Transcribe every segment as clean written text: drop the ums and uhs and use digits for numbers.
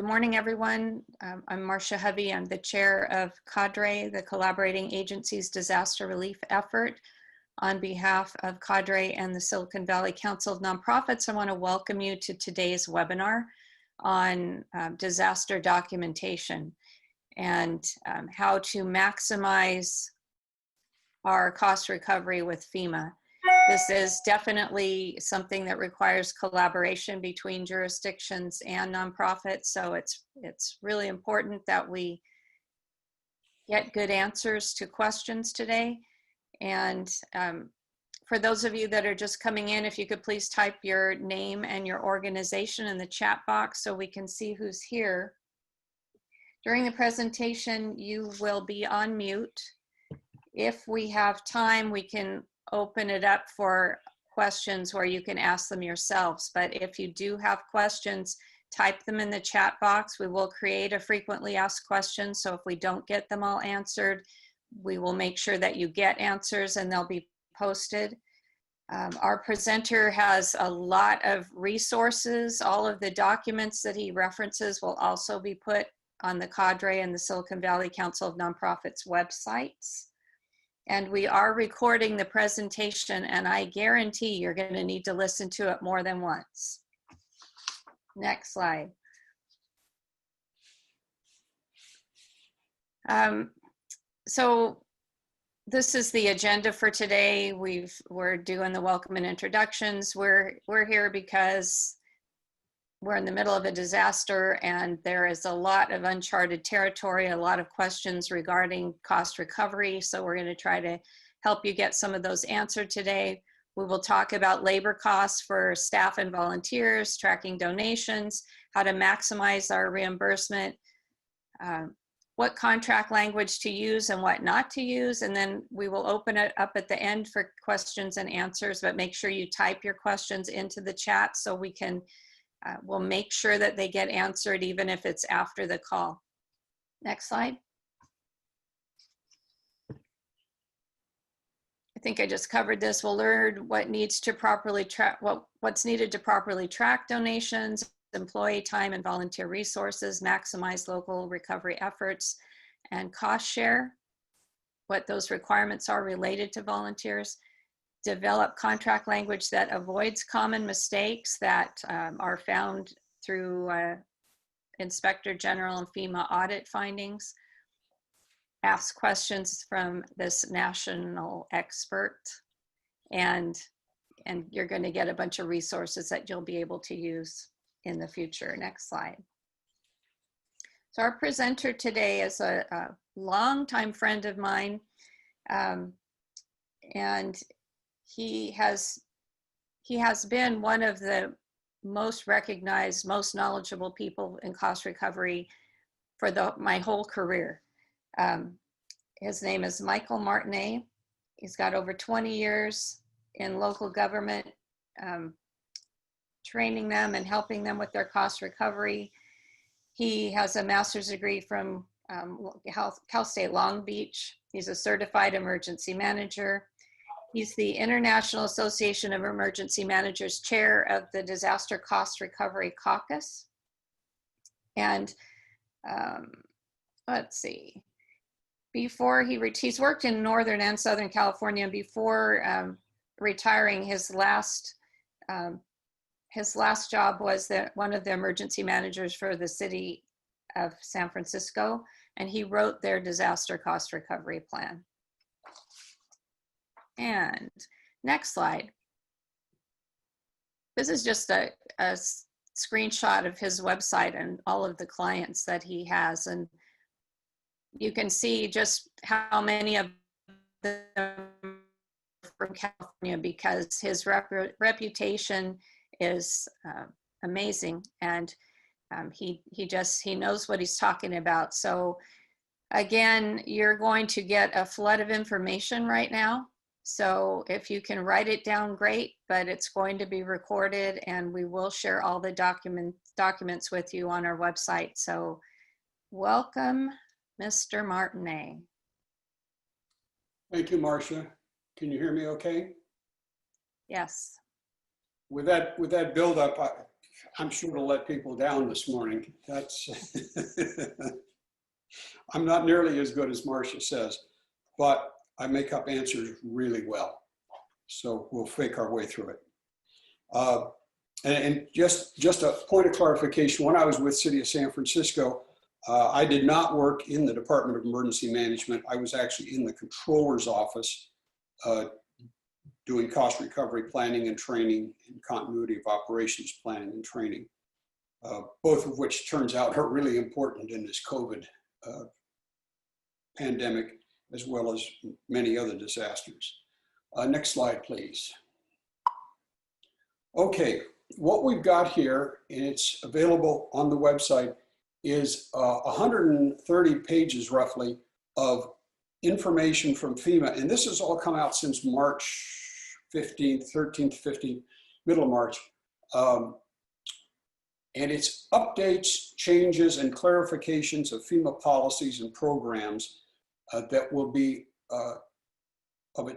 Good morning, everyone. I'm Marcia Hovey. I'm the chair of CADRE, the Collaborating Agencies Disaster Relief Effort. On behalf of CADRE and the Silicon Valley Council of Nonprofits, I want to welcome you to today's webinar on disaster documentation and how to maximize our cost recovery with FEMA. This is definitely something that requires collaboration between jurisdictions and nonprofits. So it's really important that we get good answers to questions today. And for those of you that are just coming in, if you could please type your name and your organization in the chat box so we can see who's here. During the presentation, you will be on mute. If we have time, we can open it up for questions where you can ask them yourselves. But if you do have questions, type them in the chat box. We will create a frequently asked questions. So if we don't get them all answered, we will make sure that you get answers and they'll be posted. Our presenter has a lot of resources. All of the documents that he references will also be put on the CADRE and the Silicon Valley Council of Nonprofits websites. And we are recording the presentation, and I guarantee you're going to need to listen to it more than once. Next slide. So this is the agenda for today. We're doing the welcome and introductions. We're here because we're in the middle of a disaster and there is a lot of uncharted territory, a lot of questions regarding cost recovery. So we're going to try to help you get some of those answered today. We will talk about labor costs for staff and volunteers, tracking donations, how to maximize our reimbursement, what contract language to use and what not to use. And then we will open it up at the end for questions and answers, but make sure you type your questions into the chat so we can we'll make sure that they get answered even if it's after the call. Next slide. I think I just covered this. We'll learn what needs to properly track, what's needed to properly track donations, employee time and volunteer resources, maximize local recovery efforts, and cost share, what those requirements are related to volunteers. Develop contract language that avoids common mistakes that are found through Inspector General and FEMA audit findings. Ask questions from this national expert, and you're going to get a bunch of resources that you'll be able to use in the future. Next slide. So our presenter today is a longtime friend of mine, and he has been one of the most recognized, most knowledgeable people in cost recovery for my whole career. His name is Michael Martinet. He's got over 20 years in local government, training them and helping them with their cost recovery. He has a master's degree from Cal State Long Beach. He's a certified emergency manager. He's the International Association of Emergency Managers chair of the Disaster Cost Recovery Caucus. And let's see, before he's worked in Northern and Southern California. Before retiring, his last job was one of the emergency managers for the city of San Francisco, and he wrote their disaster cost recovery plan. And next slide. This is just a screenshot of his website and all of the clients that he has. And you can see just how many of them are from California, because his reputation is amazing. And he knows what he's talking about. So again, you're going to get a flood of information right now. So if you can write it down, great, but it's going to be recorded and we will share all the documents with you on our website. So welcome, Mr. Martinet. Thank you, Marcia. Can you hear me okay? Yes. With that build-up, I'm sure to let people down this morning. That's, I'm not nearly as good as Marcia says, but I make up answers really well. So we'll fake our way through it. And just a point of clarification, when I was with City of San Francisco, I did not work in the Department of Emergency Management. I was actually in the controller's office doing cost recovery planning and training and continuity of operations planning and training, both of which turns out are really important in this COVID pandemic, as well as many other disasters. Next slide, please. Okay, what we've got here, and it's available on the website, is 130 pages roughly of information from FEMA. And this has all come out since March 15th, 13th, 15th, middle of March. And it's updates, changes, and clarifications of FEMA policies and programs that will be of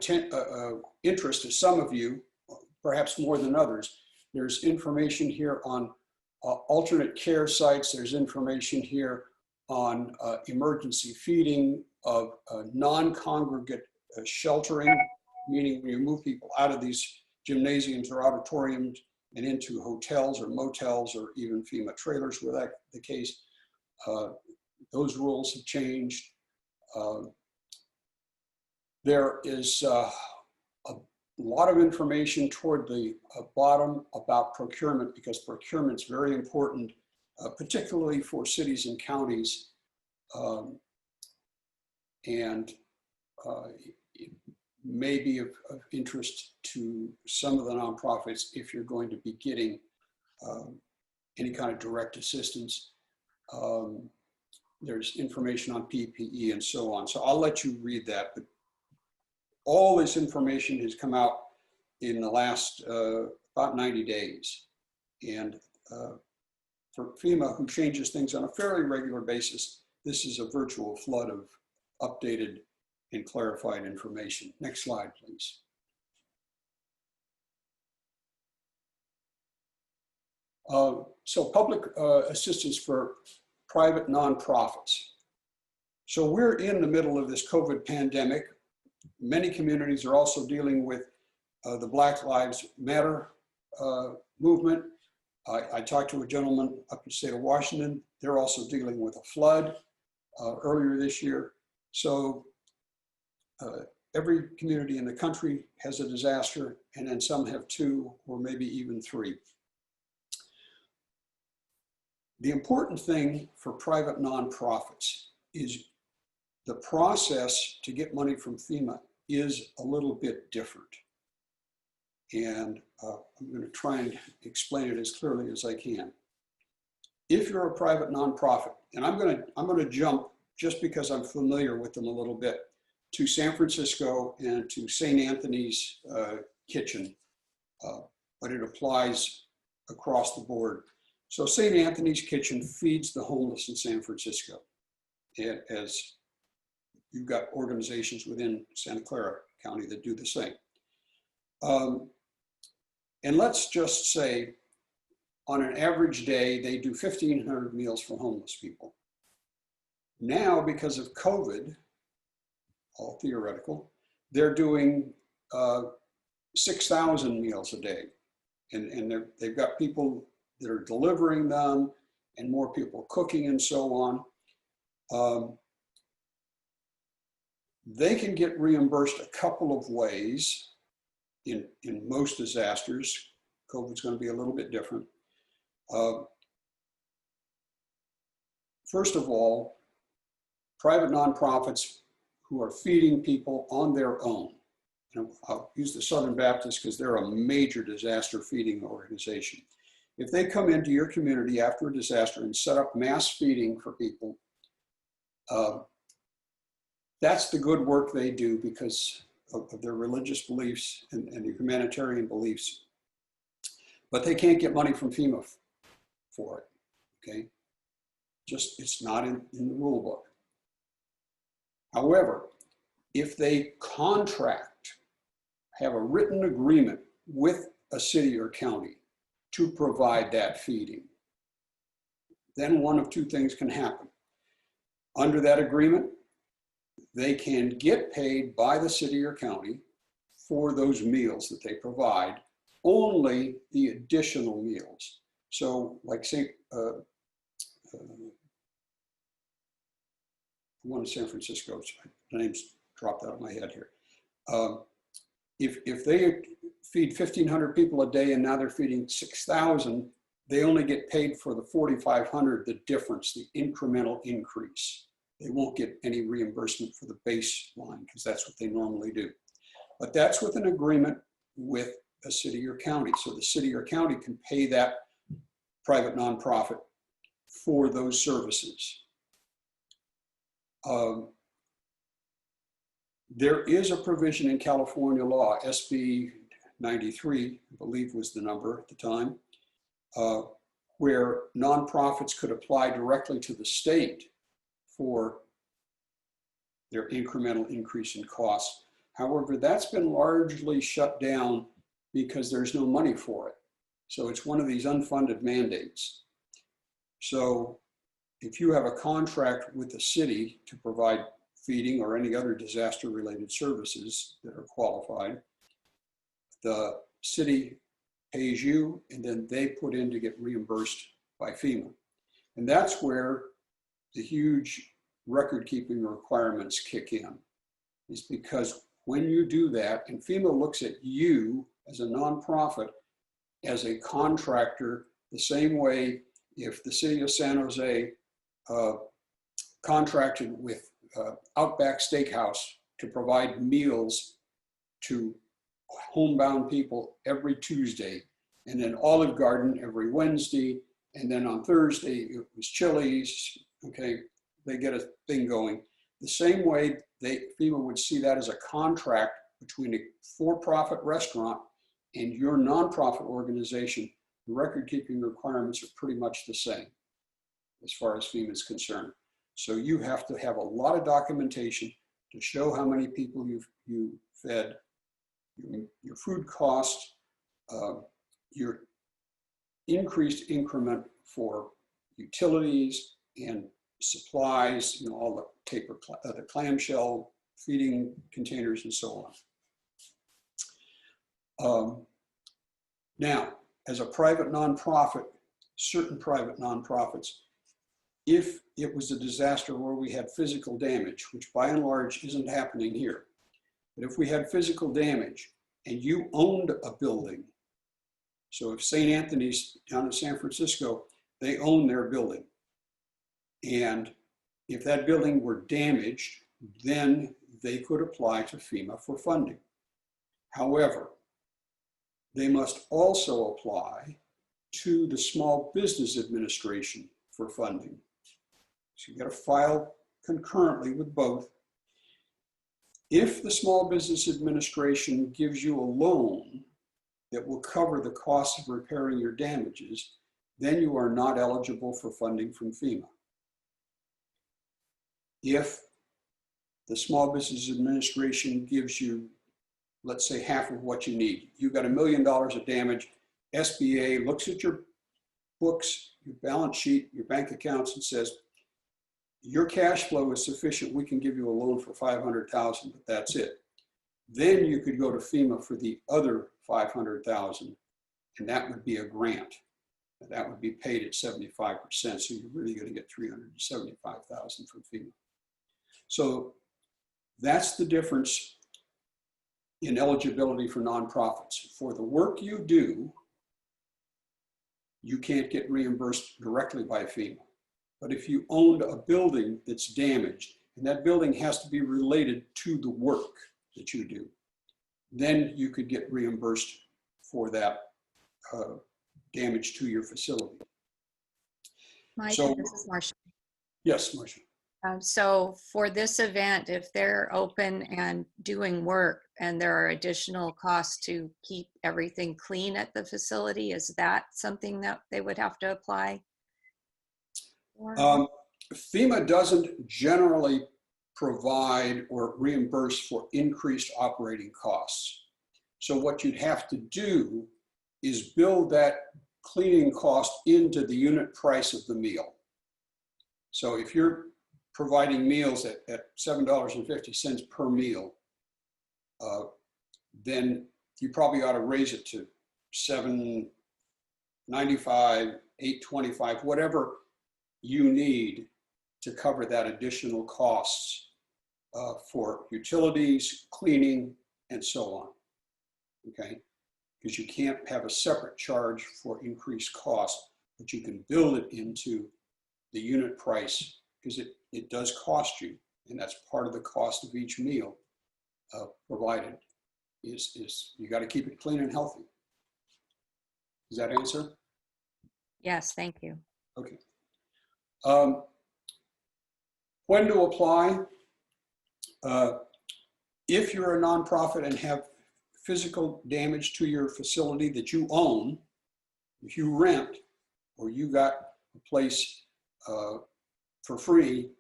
interest to some of you, perhaps more than others. There's information here on alternate care sites. There's information here on emergency feeding of non-congregate sheltering, meaning when you move people out of these gymnasiums or auditoriums and into hotels or motels or even FEMA trailers where that's the case. Those rules have changed. There is a lot of information toward the bottom about procurement, because procurement is very important, particularly for cities and counties. And it may be of interest to some of the nonprofits if you're going to be getting any kind of direct assistance. There's information on PPE and so on. So I'll let you read that, but all this information has come out in the last about 90 days. And for FEMA, who changes things on a fairly regular basis, this is a virtual flood of updated and clarified information. Next slide, please. So public assistance for private nonprofits. So we're in the middle of this COVID pandemic. Many communities are also dealing with the Black Lives Matter movement. I talked to a gentleman up in the state of Washington. They're also dealing with a flood earlier this year. So every community in the country has a disaster, and then some have two or maybe even three. The important thing for private nonprofits is the process to get money from FEMA is a little bit different. And I'm going to try and explain it as clearly as I can. If you're a private nonprofit, and I'm going to jump, just because I'm familiar with them a little bit, to San Francisco and to St. Anthony's Kitchen, but it applies across the board. So St. Anthony's Kitchen feeds the homeless in San Francisco, as you've got organizations within Santa Clara County that do the same. And let's just say on an average day, they do 1,500 meals for homeless people. Now, because of COVID, all theoretical, they're doing 6,000 meals a day. And they've got people that are delivering them and more people cooking and so on. They can get reimbursed a couple of ways in most disasters. COVID's going to be a little bit different. First of all, private nonprofits who are feeding people on their own. And I'll use the Southern Baptist because they're a major disaster feeding organization. If they come into your community after a disaster and set up mass feeding for people, that's the good work they do because of their religious beliefs and their humanitarian beliefs. But they can't get money from FEMA for it, okay? Just, it's not in the rule book. However, if they contract, have a written agreement with a city or county to provide that feeding, then one of two things can happen. Under that agreement, they can get paid by the city or county for those meals that they provide, only the additional meals. So like say, one in San Francisco, the name's dropped out of my head here. If they feed 1,500 people a day and now they're feeding 6,000, they only get paid for the 4,500, the difference, the incremental increase. They won't get any reimbursement for the baseline because that's what they normally do. But that's with an agreement with a city or county. So the city or county can pay that private nonprofit for those services. There is a provision in California law, SB 93, I believe was the number at the time, where nonprofits could apply directly to the state for their incremental increase in costs. However, that's been largely shut down because there's no money for it. So it's one of these unfunded mandates. So if you have a contract with the city to provide feeding or any other disaster-related services that are qualified, the city pays you and then they put in to get reimbursed by FEMA. And that's where the huge record-keeping requirements kick in, is because when you do that, and FEMA looks at you as a nonprofit, as a contractor, the same way if the city of San Jose contracted with Outback Steakhouse to provide meals to homebound people every Tuesday, and then Olive Garden every Wednesday, and then on Thursday it was Chili's, okay, they get a thing going. The same way FEMA would see that as a contract between a for-profit restaurant and your nonprofit organization. The record-keeping requirements are pretty much the same as far as FEMA is concerned. So you have to have a lot of documentation to show how many people you fed, your food costs, your increased increment for utilities and supplies, all the paper, the clamshell feeding containers and so on. Now, as a private nonprofit, certain private nonprofits, if it was a disaster where we had physical damage, which by and large isn't happening here, but if we had physical damage and you owned a building, so if St. Anthony's down in San Francisco, they own their building, and if that building were damaged, then they could apply to FEMA for funding. However, they must also apply to the Small Business Administration for funding. So you got to file concurrently with both. If the Small Business Administration gives you a loan that will cover the cost of repairing your damages, then you are not eligible for funding from FEMA. If the Small Business Administration gives you, let's say, half of what you need, you've got $1 million of damage, SBA looks at your books, your balance sheet, your bank accounts, and says, your cash flow is sufficient, we can give you a loan for $500,000, but that's it. Then you could go to FEMA for the other $500,000, and that would be a grant. That would be paid at 75%, so you're really going to get $375,000 from FEMA. So that's the difference in eligibility for nonprofits. For the work you do, you can't get reimbursed directly by FEMA. But if you owned a building that's damaged, and that building has to be related to the work that you do, then you could get reimbursed for that damage to your facility. Mike, So, this is Marcia. Yes, Marcia. So for this event, if they're open and doing work and there are additional costs to keep everything clean at the facility, is that something that they would have to apply? FEMA doesn't generally provide or reimburse for increased operating costs. So what you'd have to do is build that cleaning cost into the unit price of the meal. So if you're providing meals at $7.50 per meal, then you probably ought to raise it to $7.95, $8.25, whatever you need to cover that additional costs for utilities, cleaning, and so on. Okay, because you can't have a separate charge for increased cost, but you can build it into the unit price because it does cost you, and that's part of the cost of each meal provided. Is you got to keep it clean and healthy. Does that answer? Yes, thank you. Okay. When to apply? If you're a nonprofit and have physical damage to your facility that you own, if you rent or you got a place for free,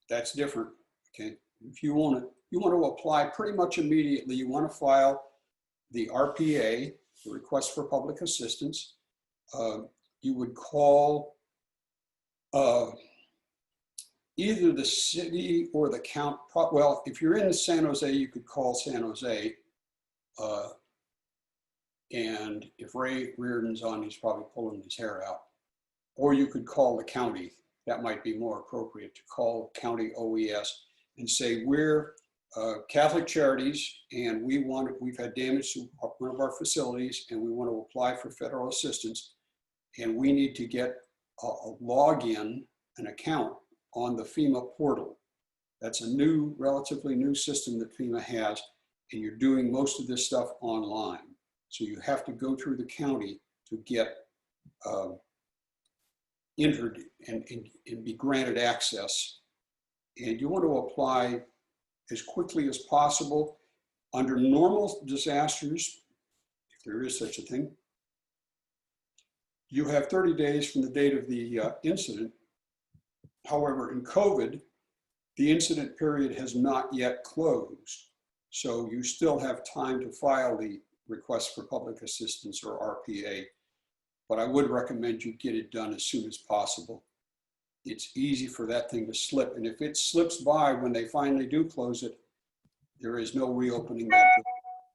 that's different. Okay. If you own it, you want to apply pretty much immediately. You want to file the RPA, the request for public assistance. You would call either the city or the county. Well, if you're in San Jose, you could call San Jose. And if Ray Reardon's on, he's probably pulling his hair out. Or you could call the county. That might be more appropriate, to call county OES and say, we're Catholic Charities, and we've had damage to one of our facilities, and we want to apply for federal assistance, and we need to get a login, an account on the FEMA portal. That's a new, relatively new system that FEMA has, and you're doing most of this stuff online. So you have to go through the county to get entered and be granted access. And you want to apply as quickly as possible. Under normal disasters, if there is such a thing, you have 30 days from the date of the incident. However, in COVID, the incident period has not yet closed. So you still have time to file the request for public assistance, or RPA. But I would recommend you get it done as soon as possible. It's easy for that thing to slip. And if it slips by when they finally do close it, there is no reopening that door.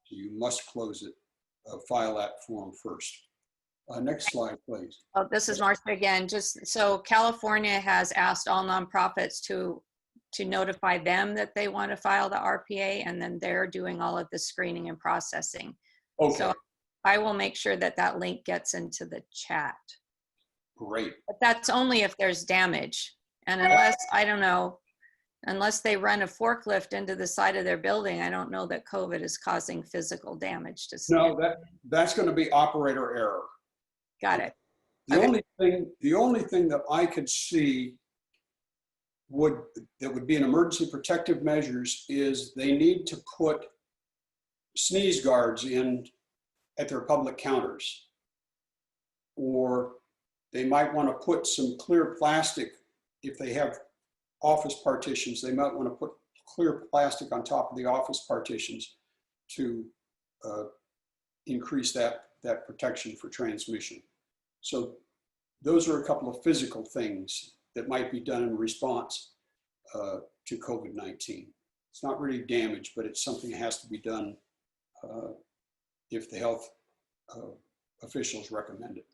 So you must close it, file that form first. Next slide, please. Oh, this is Marcia again. Just so California has asked all nonprofits to notify them that they want to file the RPA, and then they're doing all of the screening and processing. Okay. So I will make sure that that link gets into the chat. Great. But that's only if there's damage. And unless, I don't know, unless they run a forklift into the side of their building, I don't know that COVID is causing physical damage to No, that's going to be operator error. Got it. The only thing that I could see that would be an emergency protective measures is they need to put sneeze guards in at their public counters, or they might want to put some clear plastic. If they have office partitions, they might want to put clear plastic on top of the office partitions to increase that protection for transmission. So those are a couple of physical things that might be done in response to COVID-19. It's not really damage, but it's something that has to be done if the health officials recommend it.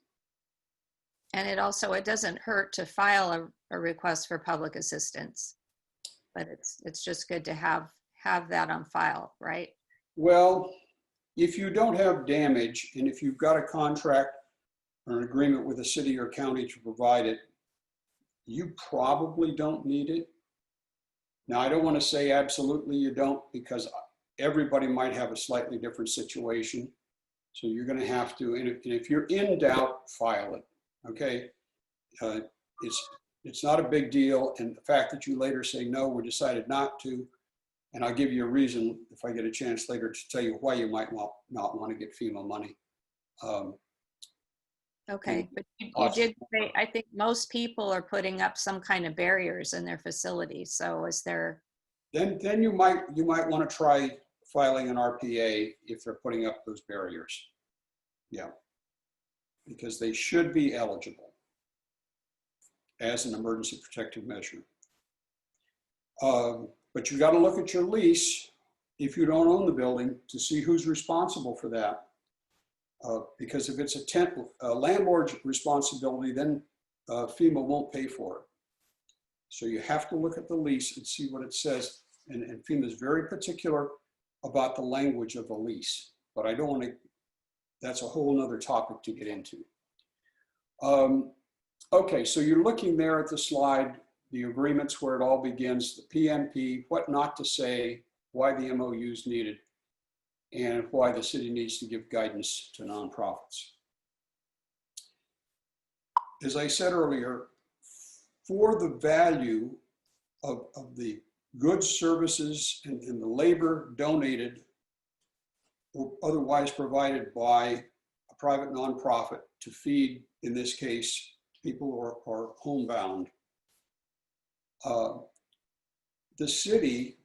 And it doesn't hurt to file a request for public assistance, but it's just good to have that on file, right? Well, if you don't have damage, and if you've got a contract or an agreement with a city or county to provide it, you probably don't need it. Now, I don't want to say absolutely you don't, because everybody might have a slightly different situation. So you're going to have to, and if you're in doubt, file it. Okay, it's not a big deal, and the fact that you later say no, we decided not to, and I'll give you a reason if I get a chance later to tell you why you might not want to get FEMA money. Okay, but you did say, I think most people are putting up some kind of barriers in their facilities. So is there? Then you might want to try filing an RPA if they're putting up those barriers. Yeah. because they should be eligible as an emergency protective measure. But you got to look at your lease if you don't own the building to see who's responsible for that. Because if it's a landlord's responsibility, then FEMA won't pay for it. So you have to look at the lease and see what it says. And FEMA is very particular about the language of the lease, but I don't want to, that's a whole nother topic to get into. Okay, so you're looking there at the slide, the agreements where it all begins, the PMP, what not to say, why the MOU is needed, and why the city needs to give guidance to nonprofits. As I said earlier, for the value of the goods, services, and the labor donated or otherwise provided by a private nonprofit to feed, in this case, people who are homebound, the city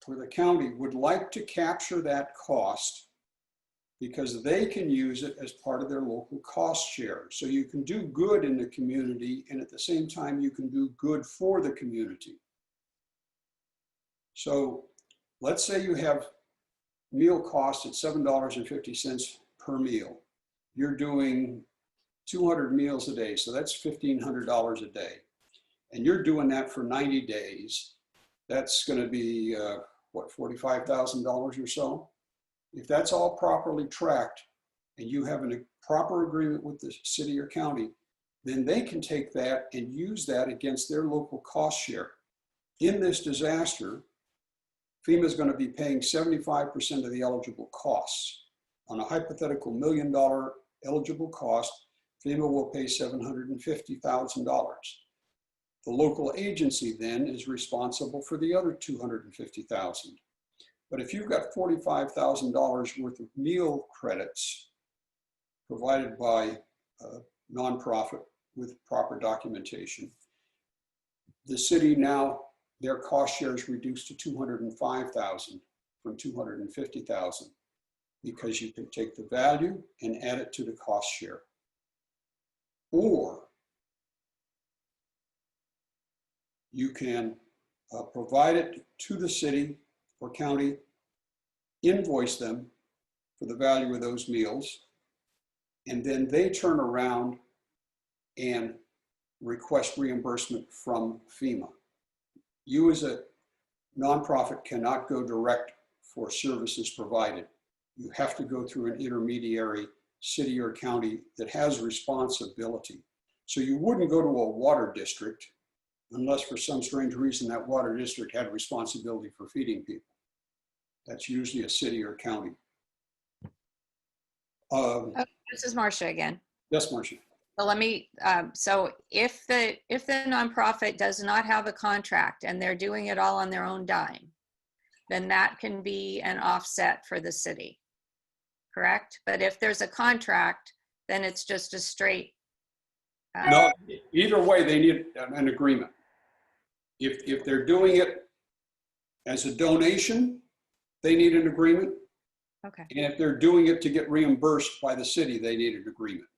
or the county would like to capture that cost because they can use it as part of their local cost share. So you can do good in the community, and at the same time, you can do good for the community. So let's say you have meal costs at $7.50 per meal. You're doing 200 meals a day, so that's $1,500 a day. And you're doing that for 90 days. That's going to be, what, $45,000 or so? If that's all properly tracked and you have a proper agreement with the city or county, then they can take that and use that against their local cost share. In this disaster, FEMA is going to be paying 75% of the eligible costs. On a hypothetical $1 million eligible cost, FEMA will pay $750,000. The local agency then is responsible for the other $250,000. But if you've got $45,000 worth of meal credits provided by a nonprofit with proper documentation, the city now, their cost share is reduced to $205,000 from $250,000 because you can take the value and add it to the cost share. Or you can provide it to the city or county, invoice them for the value of those meals, and then they turn around and request reimbursement from FEMA. You as a nonprofit cannot go direct for services provided. You have to go through an intermediary, city or county, that has responsibility. So you wouldn't go to a water district unless for some strange reason that water district had responsibility for feeding people. That's usually a city or county. This is Marcia again. Yes, Marcia. So let me, so if the nonprofit does not have a contract and they're doing it all on their own dime, then that can be an offset for the city, correct? But if there's a contract, then it's just a straight. No, either way, they need an agreement. If they're doing it as a donation, they need an agreement. Okay. And if they're doing it to get reimbursed by the city, they need an agreement.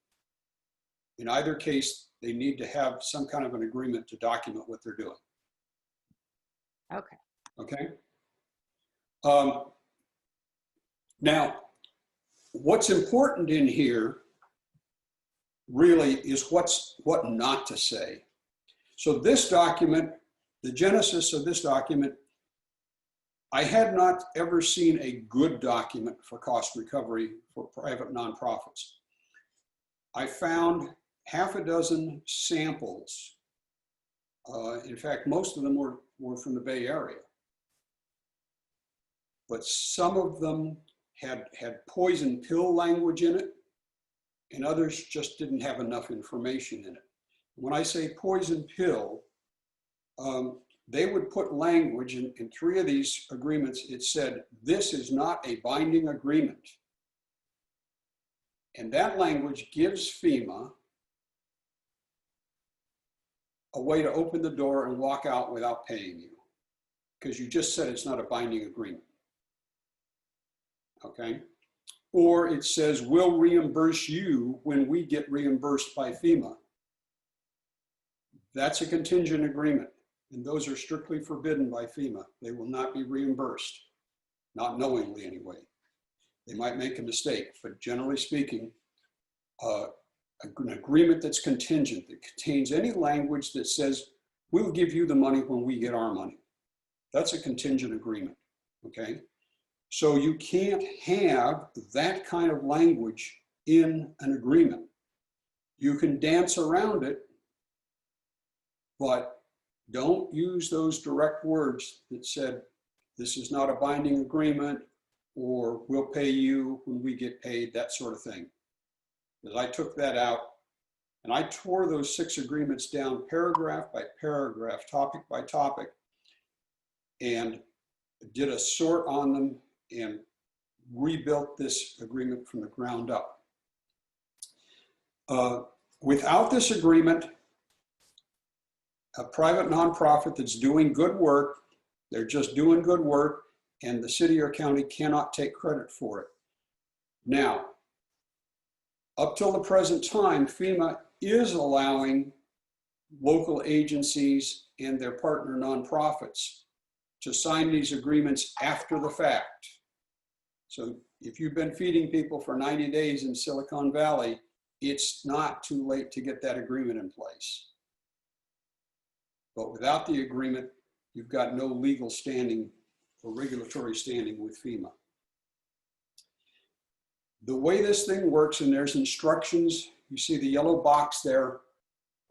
In either case, they need to have some kind of an agreement to document what they're doing. Okay. Okay. Now, what's important in here really is what not to say. So this document, the genesis of this document, I had not ever seen a good document for cost recovery for private nonprofits. I found half a dozen samples. In fact, most of them were from the Bay Area. But some of them had poison pill language in it, and others just didn't have enough information in it. When I say poison pill, they would put language in 3 of these agreements. It said, this is not a binding agreement. And that language gives FEMA a way to open the door and walk out without paying you, because you just said it's not a binding agreement. Okay? or it says, we'll reimburse you when we get reimbursed by FEMA. That's a contingent agreement, and those are strictly forbidden by FEMA. They will not be reimbursed, not knowingly anyway. They might make a mistake, but generally speaking, an agreement that's contingent, that contains any language that says, we'll give you the money when we get our money. That's a contingent agreement, okay? So you can't have that kind of language in an agreement. You can dance around it, but don't use those direct words that said, this is not a binding agreement, or we'll pay you when we get paid, that sort of thing. Because I took that out and I tore those 6 agreements down paragraph by paragraph, topic by topic, and did a sort on them and rebuilt this agreement from the ground up. Without this agreement, a private nonprofit that's doing good work, they're just doing good work, and the city or county cannot take credit for it. Now, up till the present time, FEMA is allowing local agencies and their partner nonprofits to sign these agreements after the fact. So if you've been feeding people for 90 days in Silicon Valley, it's not too late to get that agreement in place. But without the agreement, you've got no legal standing or regulatory standing with FEMA. The way this thing works, and there's instructions, you see the yellow box there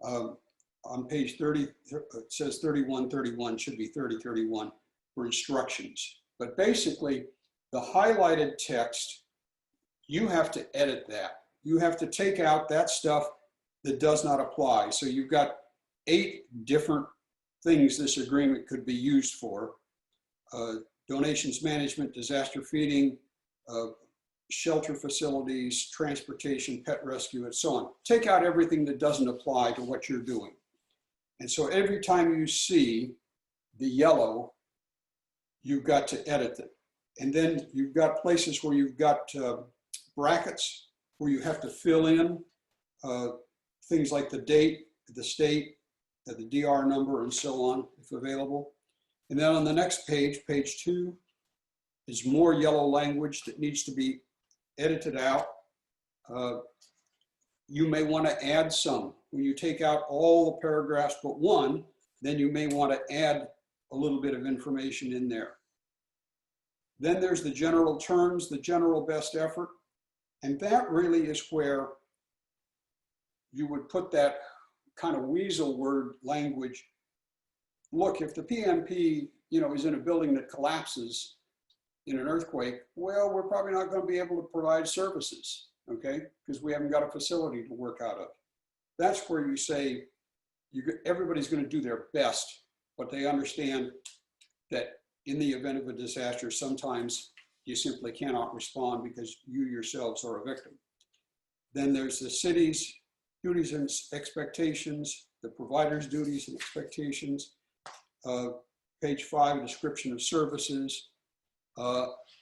on page 30, it says 3131, should be 3031 for instructions. But basically, the highlighted text, you have to edit that. You have to take out that stuff that does not apply. So you've got 8 different things this agreement could be used for. Donations management, disaster feeding, shelter facilities, transportation, pet rescue, and so on. Take out everything that doesn't apply to what you're doing. And so every time you see the yellow, you've got to edit it. And then you've got places where you've got brackets where you have to fill in things like the date, the state, the DR number, and so on, if available. And then on the next page, page 2, is more yellow language that needs to be edited out. You may want to add some. When you take out all the paragraphs but one, then you may want to add a little bit of information in there. Then there's the general terms, the general best effort. And that really is where you would put that kind of weasel word language. Look, if the PMP, is in a building that collapses in an earthquake, well, we're probably not going to be able to provide services, okay? Because we haven't got a facility to work out of. That's where you say everybody's going to do their best, but they understand that in the event of a disaster, sometimes you simply cannot respond because you yourselves are a victim. Then there's the city's duties and expectations, the provider's duties and expectations. Page 5, a description of services.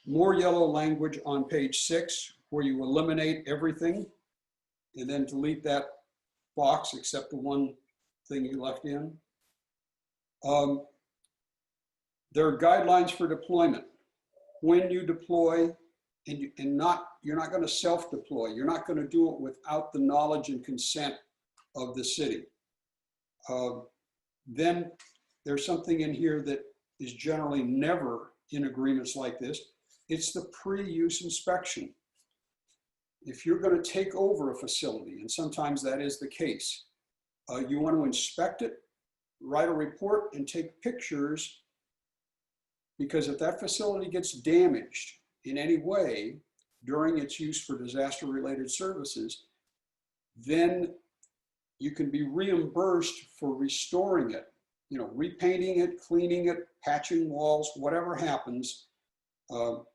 More yellow language on page 6, where you eliminate everything and then delete that box except the one thing you left in. There are guidelines for deployment. When you deploy, you're not going to self-deploy. You're not going to do it without the knowledge and consent of the city. Then there's something in here that is generally never in agreements like this. It's the pre-use inspection. If you're going to take over a facility, and sometimes that is the case, you want to inspect it, write a report, and take pictures, because if that facility gets damaged in any way during its use for disaster-related services, then you can be reimbursed for restoring it, repainting it, cleaning it, patching walls, whatever happens. But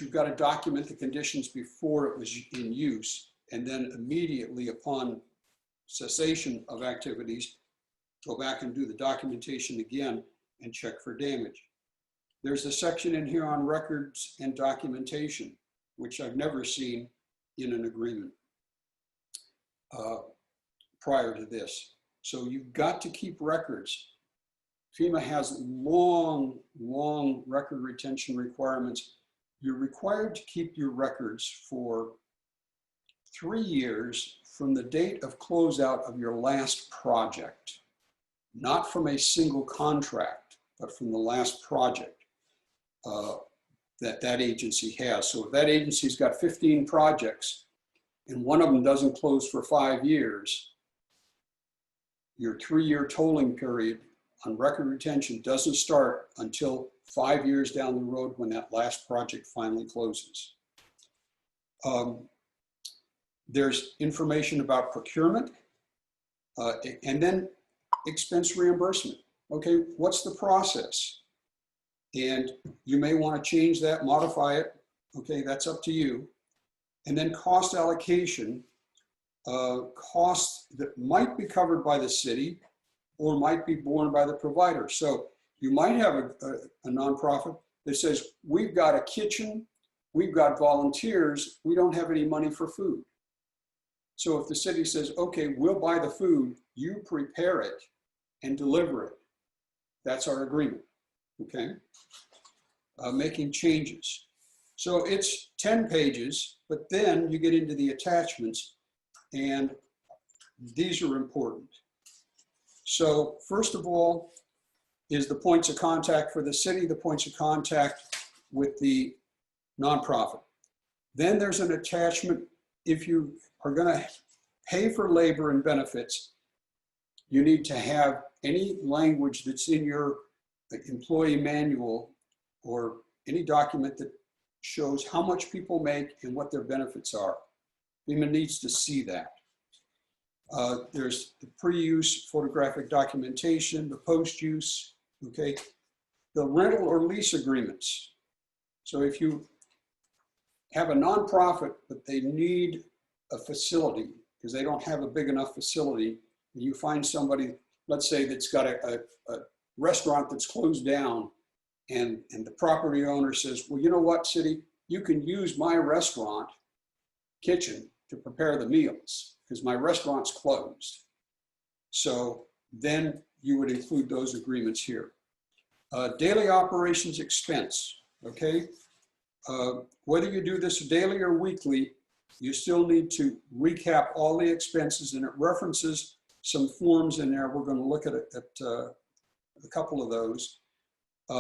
you've got to document the conditions before it was in use, and then immediately upon cessation of activities, go back and do the documentation again and check for damage. There's a section in here on records and documentation. which I've never seen in an agreement prior to this. So you've got to keep records. FEMA has long, long record retention requirements. You're required to keep your records for 3 years from the date of closeout of your last project, not from a single contract, but from the last project that agency has. So if that agency's got 15 projects and one of them doesn't close for 5 years, your 3-year tolling period on record retention doesn't start until 5 years down the road when that last project finally closes. There's information about procurement and then expense reimbursement. Okay, what's the process? And you may want to change that, modify it. Okay, that's up to you. And then cost allocation, costs that might be covered by the city or might be borne by the provider. So you might have a nonprofit that says, we've got a kitchen, we've got volunteers, we don't have any money for food. So if the city says, okay, we'll buy the food, you prepare it and deliver it. That's our agreement, okay? Making changes. So it's 10 pages, but then you get into the attachments, and these are important. So first of all is the points of contact for the city, the points of contact with the nonprofit. Then there's an attachment. If you are going to pay for labor and benefits, you need to have any language that's in your employee manual or any document that shows how much people make and what their benefits are. FEMA needs to see that. There's the pre-use photographic documentation, the post-use, okay? The rental or lease agreements. So if you have a nonprofit, but they need a facility because they don't have a big enough facility, and you find somebody, let's say, that's got a restaurant that's closed down, and the property owner says, well, you know what, city, you can use my restaurant kitchen to prepare the meals because my restaurant's closed. So then you would include those agreements here. Daily operations expense, okay? Whether you do this daily or weekly, you still need to recap all the expenses, and it references some forms in there. We're going to look at a couple of those.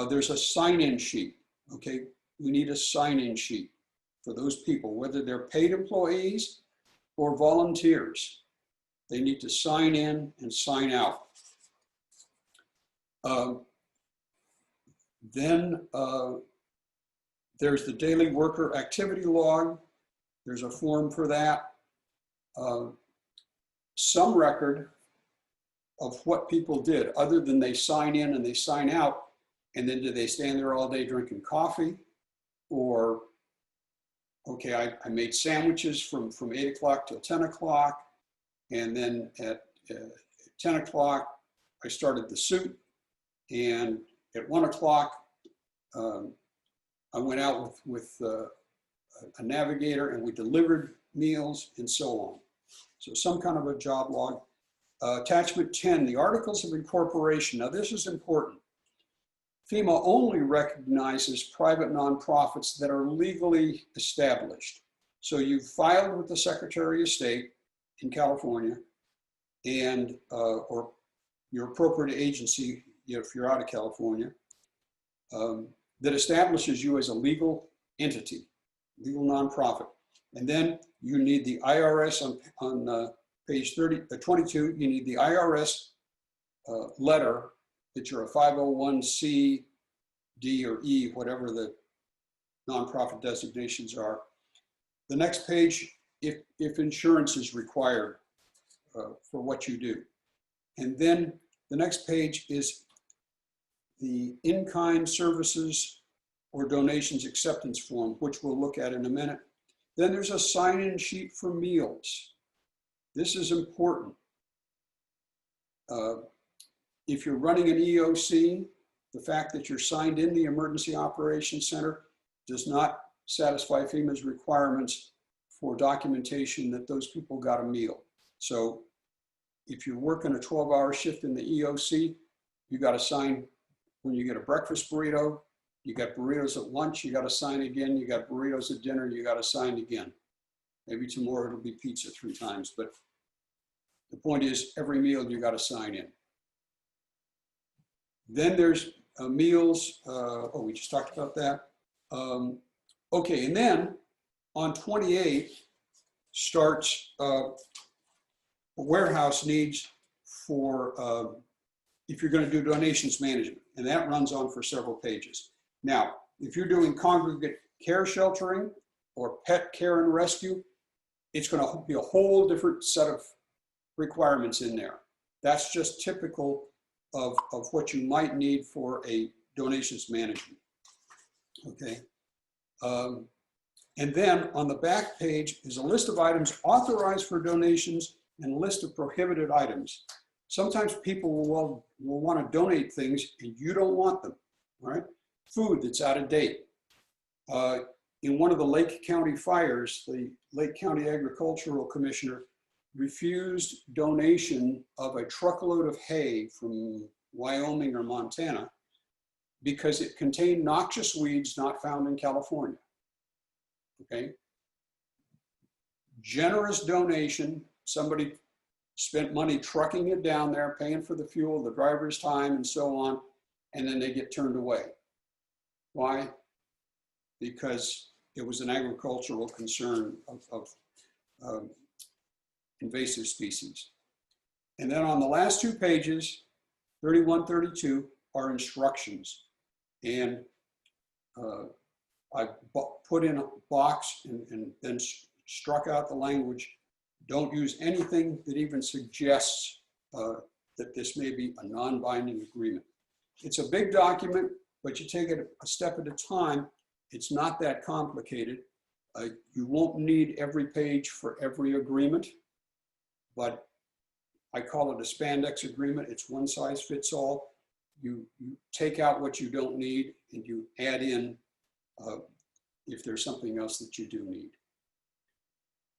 There's a sign-in sheet, okay? We need a sign-in sheet for those people, whether they're paid employees or volunteers. They need to sign in and sign out. Then there's the daily worker activity log. There's a form for that. Some record of what people did, other than they sign in and they sign out, and then do they stand there all day drinking coffee? Or, okay, I made sandwiches from 8 o'clock till 10 o'clock, and then at 10 o'clock, I started the soup, and at 1 o'clock, I went out with a navigator and we delivered meals and so on. So some kind of a job log. Attachment 10, the Articles of Incorporation. Now this is important. FEMA only recognizes private nonprofits that are legally established. So you filed with the Secretary of State in California and or your appropriate agency, if you're out of California, that establishes you as a legal entity, legal nonprofit. And then you need the IRS on page 22, you need the IRS letter that you're a 501c, D or E, whatever the nonprofit designations are. The next page, if insurance is required for what you do. And then the next page is the in-kind services or donations acceptance form, which we'll look at in a minute. Then there's a sign-in sheet for meals. This is important. If you're running an EOC, the fact that you're signed in the Emergency Operations Center does not satisfy FEMA's requirements for documentation that those people got a meal. So if you're working a 12-hour shift in the EOC, you got to sign when you get a breakfast burrito. You got burritos at lunch, you got to sign again. You got burritos at dinner, you got to sign again. Maybe tomorrow it'll be pizza 3 times, but the point is every meal you got to sign in. Then there's meals. Oh, we just talked about that. Okay, and then on 28 starts warehouse needs for if you're going to do donations management, and that runs on for several pages. Now, if you're doing congregate care sheltering or pet care and rescue, it's going to be a whole different set of requirements in there. That's just typical of what you might need for a donations management. Okay. And then on the back page is a list of items authorized for donations and a list of prohibited items. Sometimes people will want to donate things and you don't want them, right? Food that's out of date. In one of the Lake County fires, the Lake County Agricultural Commissioner refused donation of a truckload of hay from Wyoming or Montana because it contained noxious weeds not found in California. Okay. Generous donation. Somebody spent money trucking it down there, paying for the fuel, the driver's time, and so on, and then they get turned away. Why? Because it was an agricultural concern of invasive species. And then on the last 2 pages, 31, 32, are instructions. And I put in a box and then struck out the language. Don't use anything that even suggests that this may be a non-binding agreement. It's a big document, but you take it a step at a time. It's not that complicated. You won't need every page for every agreement, but I call it a spandex agreement. It's one size fits all. You take out what you don't need and you add in if there's something else that you do need.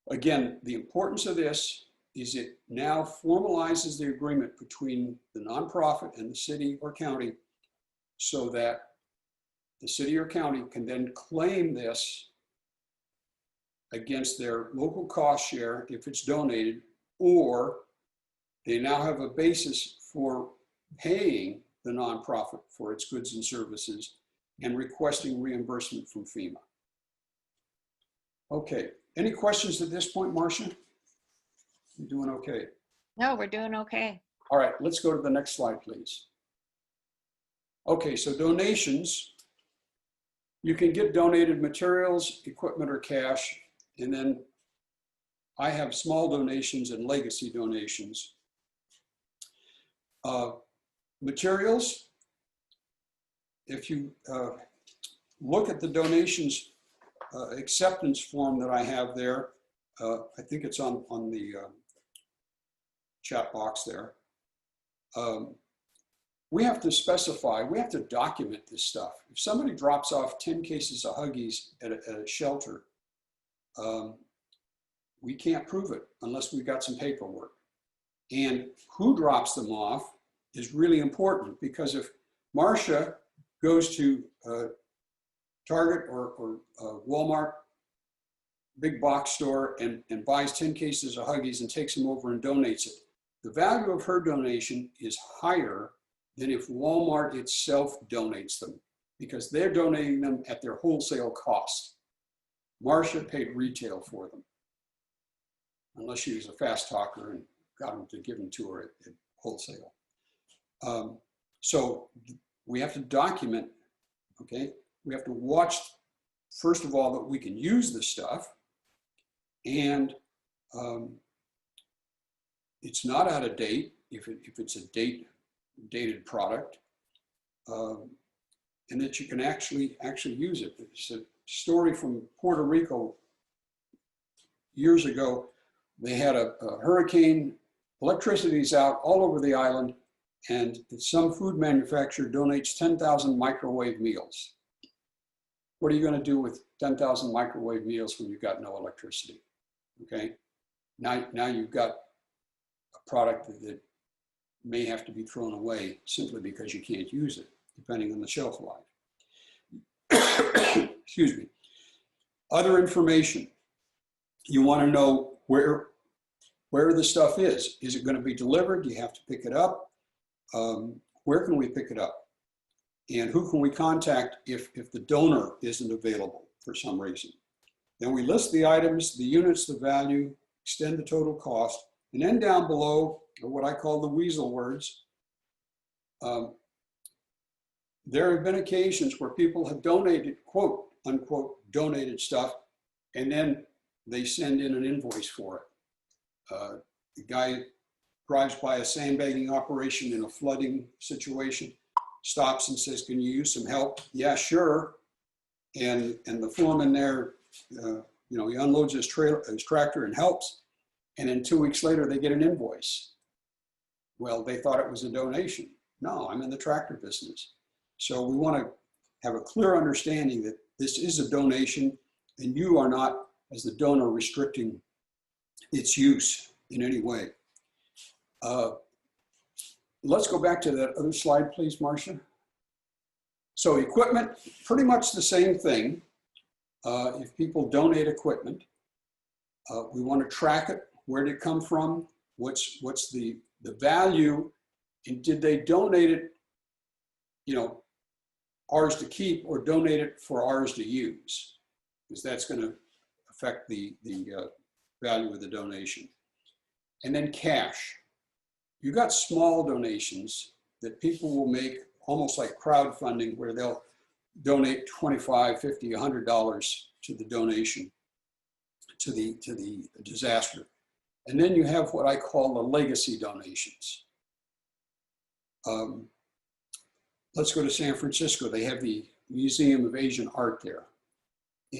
Again, the importance of this is it now formalizes the agreement between the nonprofit and the city or county so that the city or county can then claim this against their local cost share if it's donated, or they now have a basis for paying the nonprofit for its goods and services and requesting reimbursement from FEMA. Okay, any questions at this point, Marcia? You doing okay? No, we're doing okay. All right, let's go to the next slide, please. Okay, so donations. You can get donated materials, equipment, or cash, and then I have small donations and legacy donations. Materials, if you look at the donations acceptance form that I have there, I think it's on the chat box there. We have to specify, we have to document this stuff. If somebody drops off 10 cases of Huggies at a shelter, we can't prove it unless we've got some paperwork. And who drops them off is really important, because if Marcia goes to Target or Walmart, big box store, and buys 10 cases of Huggies and takes them over and donates it, the value of her donation is higher than if Walmart itself donates them, because they're donating them at their wholesale cost. Marcia paid retail for them, unless she was a fast talker and got them to give them to her at wholesale. So we have to document, okay? We have to watch, first of all, that we can use this stuff, and it's not out of date if it's a dated product, and that you can actually use it. It's a story from Puerto Rico years ago. They had a hurricane, electricity's out all over the island, and some food manufacturer donates 10,000 microwave meals. What are you going to do with 10,000 microwave meals when you've got no electricity, okay? Now you've got a product that may have to be thrown away simply because you can't use it, depending on the shelf life. Excuse me. Other information. You want to know where the stuff is. Is it going to be delivered? Do you have to pick it up? Where can we pick it up? And who can we contact if the donor isn't available for some reason? Then we list the items, the units, the value, extend the total cost, and then down below are what I call the weasel words. There have been occasions where people have donated, quote, unquote, donated stuff, and then they send in an invoice for it. The guy drives by a sandbagging operation in a flooding situation, stops and says, can you use some help? Yeah, sure. And the foreman there, he unloads his tractor and helps. And then 2 weeks later, they get an invoice. Well, they thought it was a donation. No, I'm in the tractor business. So we want to have a clear understanding that this is a donation and you are not, as the donor, restricting its use in any way. Let's go back to that other slide, please, Marcia. So equipment, pretty much the same thing. If people donate equipment, we want to track it. Where did it come from? What's the value? And did they donate it, ours to keep, or donate it for ours to use? Because that's going to affect the value of the donation. And then cash. You got small donations that people will make, almost like crowdfunding, where they'll donate $25, $50, $100 to the donation, to the disaster. And then you have what I call the legacy donations. Let's go to San Francisco. They have the Museum of Asian Art there.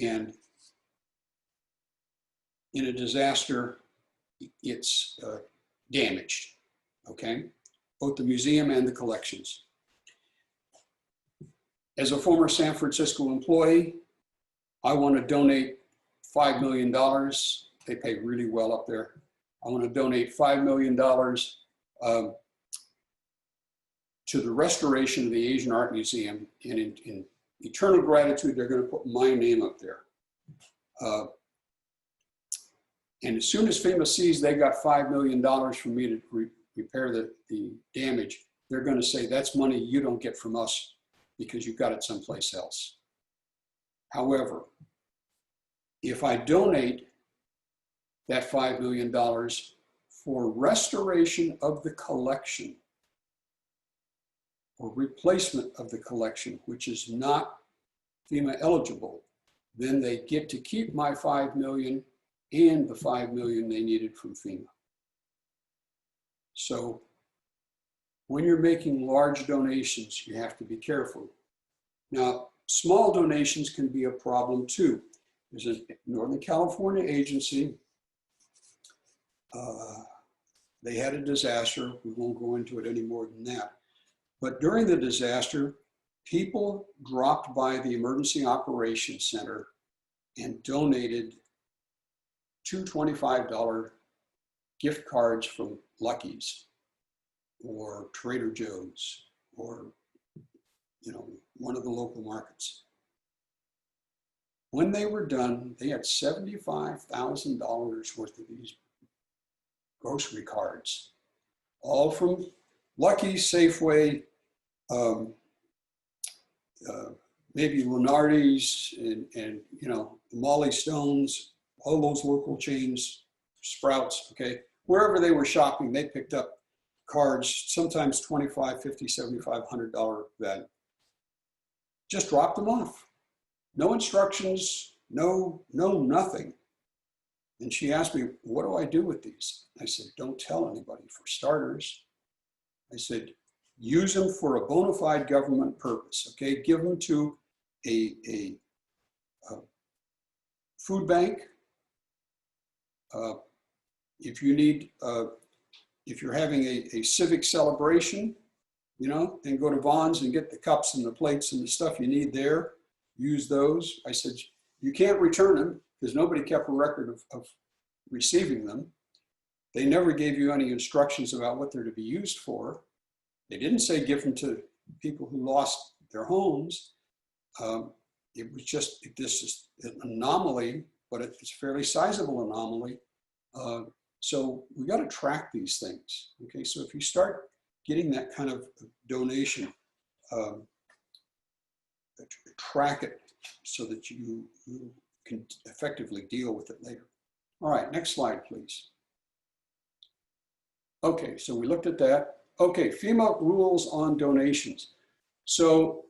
And in a disaster, it's damaged, okay? Both the museum and the collections. As a former San Francisco employee, I want to donate $5 million. They pay really well up there. I want to donate $5 million to the restoration of the Asian Art Museum. And in eternal gratitude, they're going to put my name up there. And as soon as FEMA sees they got $5 million from me to repair the damage, they're going to say, that's money you don't get from us because you got it someplace else. However, if I donate that $5 million for restoration of the collection or replacement of the collection, which is not FEMA eligible, then they get to keep my $5 million and the $5 million they needed from FEMA. So when you're making large donations, you have to be careful. Now, small donations can be a problem too. There's a Northern California agency. They had a disaster. We won't go into it any more than that. But during the disaster, people dropped by the Emergency Operations Center and donated two $25 gift cards from Lucky's or Trader Joe's or one of the local markets. When they were done, they had $75,000 worth of these grocery cards, all from Lucky's, Safeway, maybe Lenardi's, and Molly Stone's, all those local chains, Sprouts, okay? Wherever they were shopping, they picked up cards, sometimes $25, $50, $75, $100 value. Just dropped them off. No instructions, no nothing. And she asked me, what do I do with these? I said, don't tell anybody, for starters. I said, use them for a bona fide government purpose, okay? Give them to a food bank. If you need, if you're having a civic celebration, then go to Vaughn's and get the cups and the plates and the stuff you need there. Use those. I said, you can't return them because nobody kept a record of receiving them. They never gave you any instructions about what they're to be used for. They didn't say give them to people who lost their homes. It was just, this is an anomaly, but it's a fairly sizable anomaly. So we got to track these things. Okay, so if you start getting that kind of donation, track it so that you can effectively deal with it later. All right, next slide, please. Okay, so we looked at that. Okay, FEMA rules on donations. So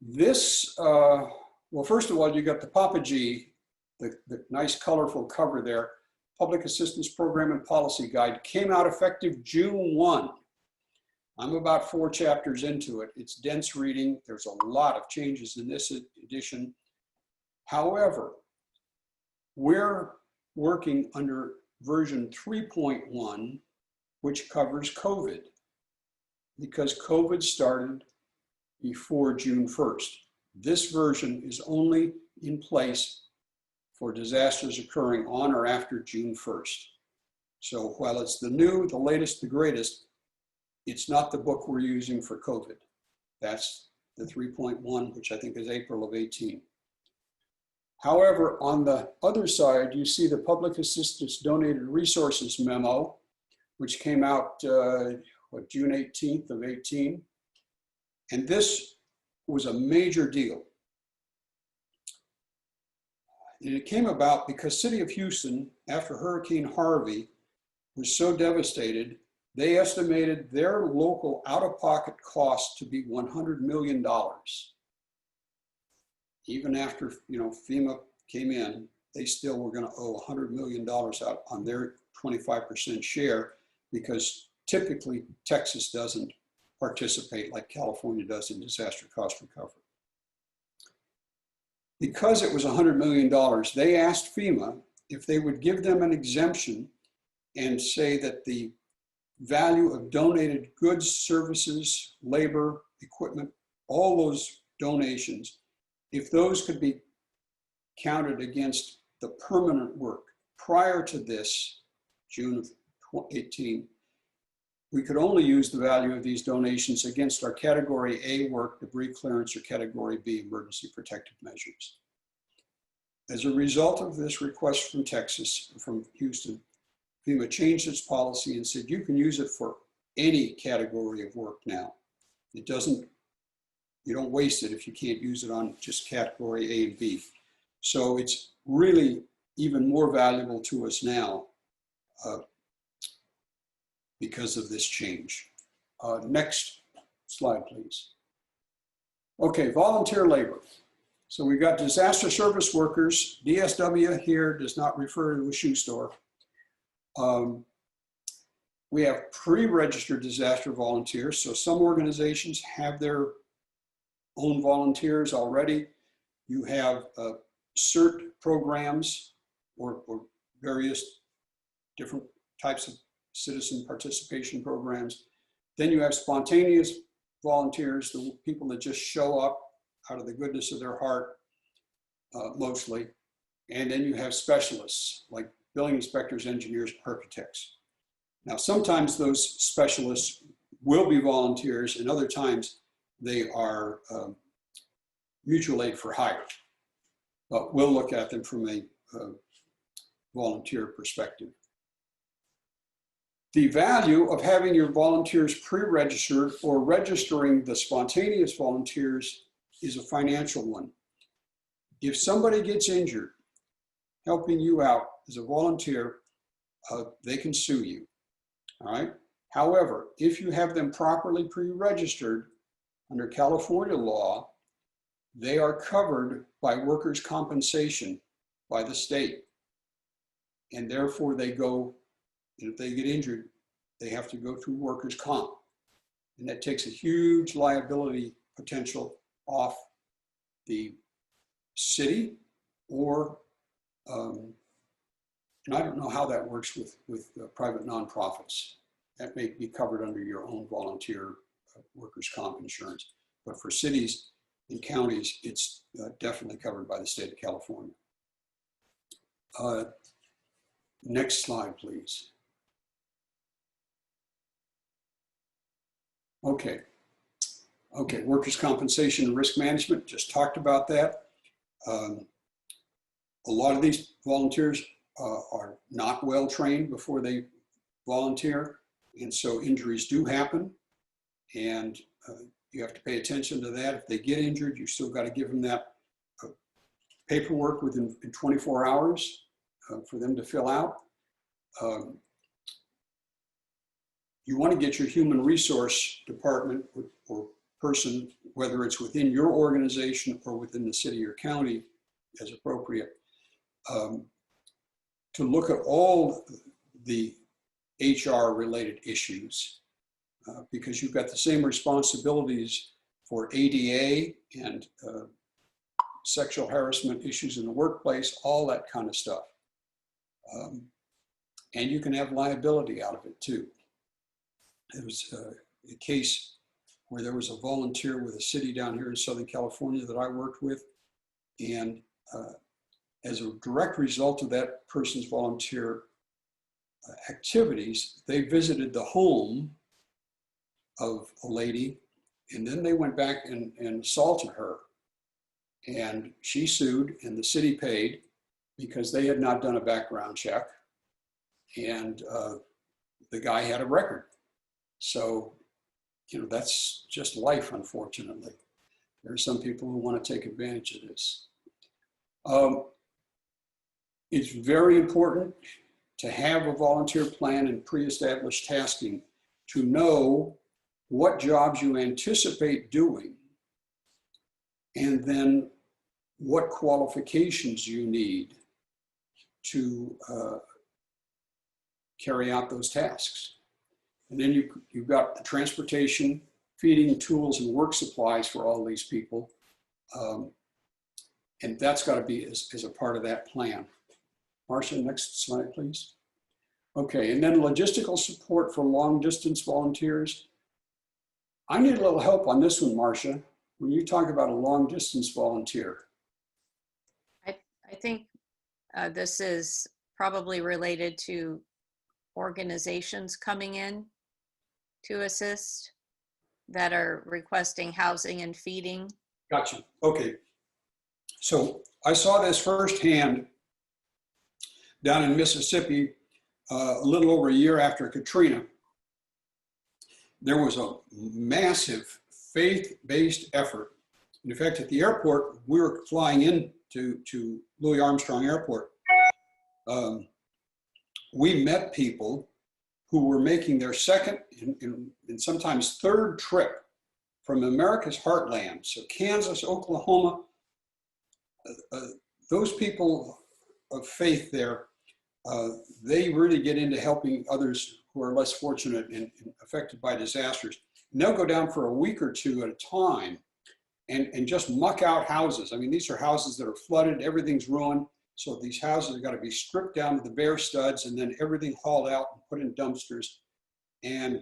this, well, first of all, you got the Papa G, the nice colorful cover there. Public Assistance Program and Policy Guide came out effective June 1. I'm about 4 chapters into it. It's dense reading. There's a lot of changes in this edition. However, we're working under version 3.1, which covers COVID, because COVID started before June 1st. This version is only in place for disasters occurring on or after June 1st. So while it's the new, the latest, the greatest, it's not the book we're using for COVID. That's the 3.1, which I think is April of 18. However, on the other side, you see the Public Assistance Donated Resources Memo, which came out June 18th of 18. And this was a major deal. And it came about because City of Houston, after Hurricane Harvey, was so devastated, they estimated their local out-of-pocket cost to be $100 million. Even after, FEMA came in, they still were going to owe $100 million out on their 25% share, because typically Texas doesn't participate like California does in disaster cost recovery. Because it was $100 million, they asked FEMA if they would give them an exemption and say that the value of donated goods, services, labor, equipment, all those donations, if those could be counted against the permanent work. Prior to this, June of 18, we could only use the value of these donations against our Category A work, debris clearance, or Category B, emergency protective measures. As a result of this request from Texas, from Houston, FEMA changed its policy and said, you can use it for any category of work now. It doesn't, you don't waste it if you can't use it on just Category A and B. So it's really even more valuable to us now because of this change. Next slide, please. Okay, volunteer labor. So we've got disaster service workers. DSW here does not refer to a shoe store. We have pre-registered disaster volunteers. So some organizations have their own volunteers already. You have CERT programs or various different types of citizen participation programs. Then you have spontaneous volunteers, the people that just show up out of the goodness of their heart, mostly. And then you have specialists like building inspectors, engineers, architects. Now, sometimes those specialists will be volunteers, and other times they are mutual aid for hire. But we'll look at them from a volunteer perspective. The value of having your volunteers pre-registered or registering the spontaneous volunteers is a financial one. If somebody gets injured, helping you out as a volunteer, they can sue you, all right? However, if you have them properly pre-registered under California law, they are covered by workers' compensation by the state. And therefore they go, and if they get injured, they have to go through workers' comp. And that takes a huge liability potential off the city, or, and I don't know how that works with private nonprofits. That may be covered under your own volunteer workers' comp insurance. But for cities and counties, it's definitely covered by the state of California. Next slide, please. Okay. Okay, workers' compensation and risk management, just talked about that. A lot of these volunteers are not well trained before they volunteer, and so injuries do happen, and you have to pay attention to that. If they get injured, you still got to give them that paperwork within 24 hours for them to fill out. You want to get your human resource department or person, whether it's within your organization or within the city or county as appropriate, to look at all the HR related issues, because you've got the same responsibilities for ADA and sexual harassment issues in the workplace, all that kind of stuff. And you can have liability out of it too. There was a case where there was a volunteer with a city down here in Southern California that I worked with, and as a direct result of that person's volunteer activities, they visited the home of a lady, and then they went back and assaulted her. And she sued, and the city paid because they had not done a background check, and the guy had a record. So, you know, that's just life, unfortunately. There are some people who want to take advantage of this. It's very important to have a volunteer plan and pre-established tasking to know what jobs you anticipate doing, and then what qualifications you need to carry out those tasks. And then you've got the transportation, feeding, tools, and work supplies for all these people. And that's got to be as a part of that plan. Marcia, next slide, please. Okay, and then logistical support for long distance volunteers. I need a little help on this one, Marcia, when you talk about a long distance volunteer. I think this is probably related to organizations coming in to assist that are requesting housing and feeding. Gotcha. Okay. So I saw this firsthand down in Mississippi a little over a year after Katrina. There was a massive faith-based effort. In fact, at the airport, we were flying in to Louis Armstrong Airport. We met people who were making their second and sometimes third trip from America's heartland. So Kansas, Oklahoma, those people of faith there, they really get into helping others who are less fortunate and affected by disasters. And they'll go down for a week or two at a time and just muck out houses. I mean, these are houses that are flooded, everything's ruined. So these houses have got to be stripped down to the bare studs and then everything hauled out and put in dumpsters. And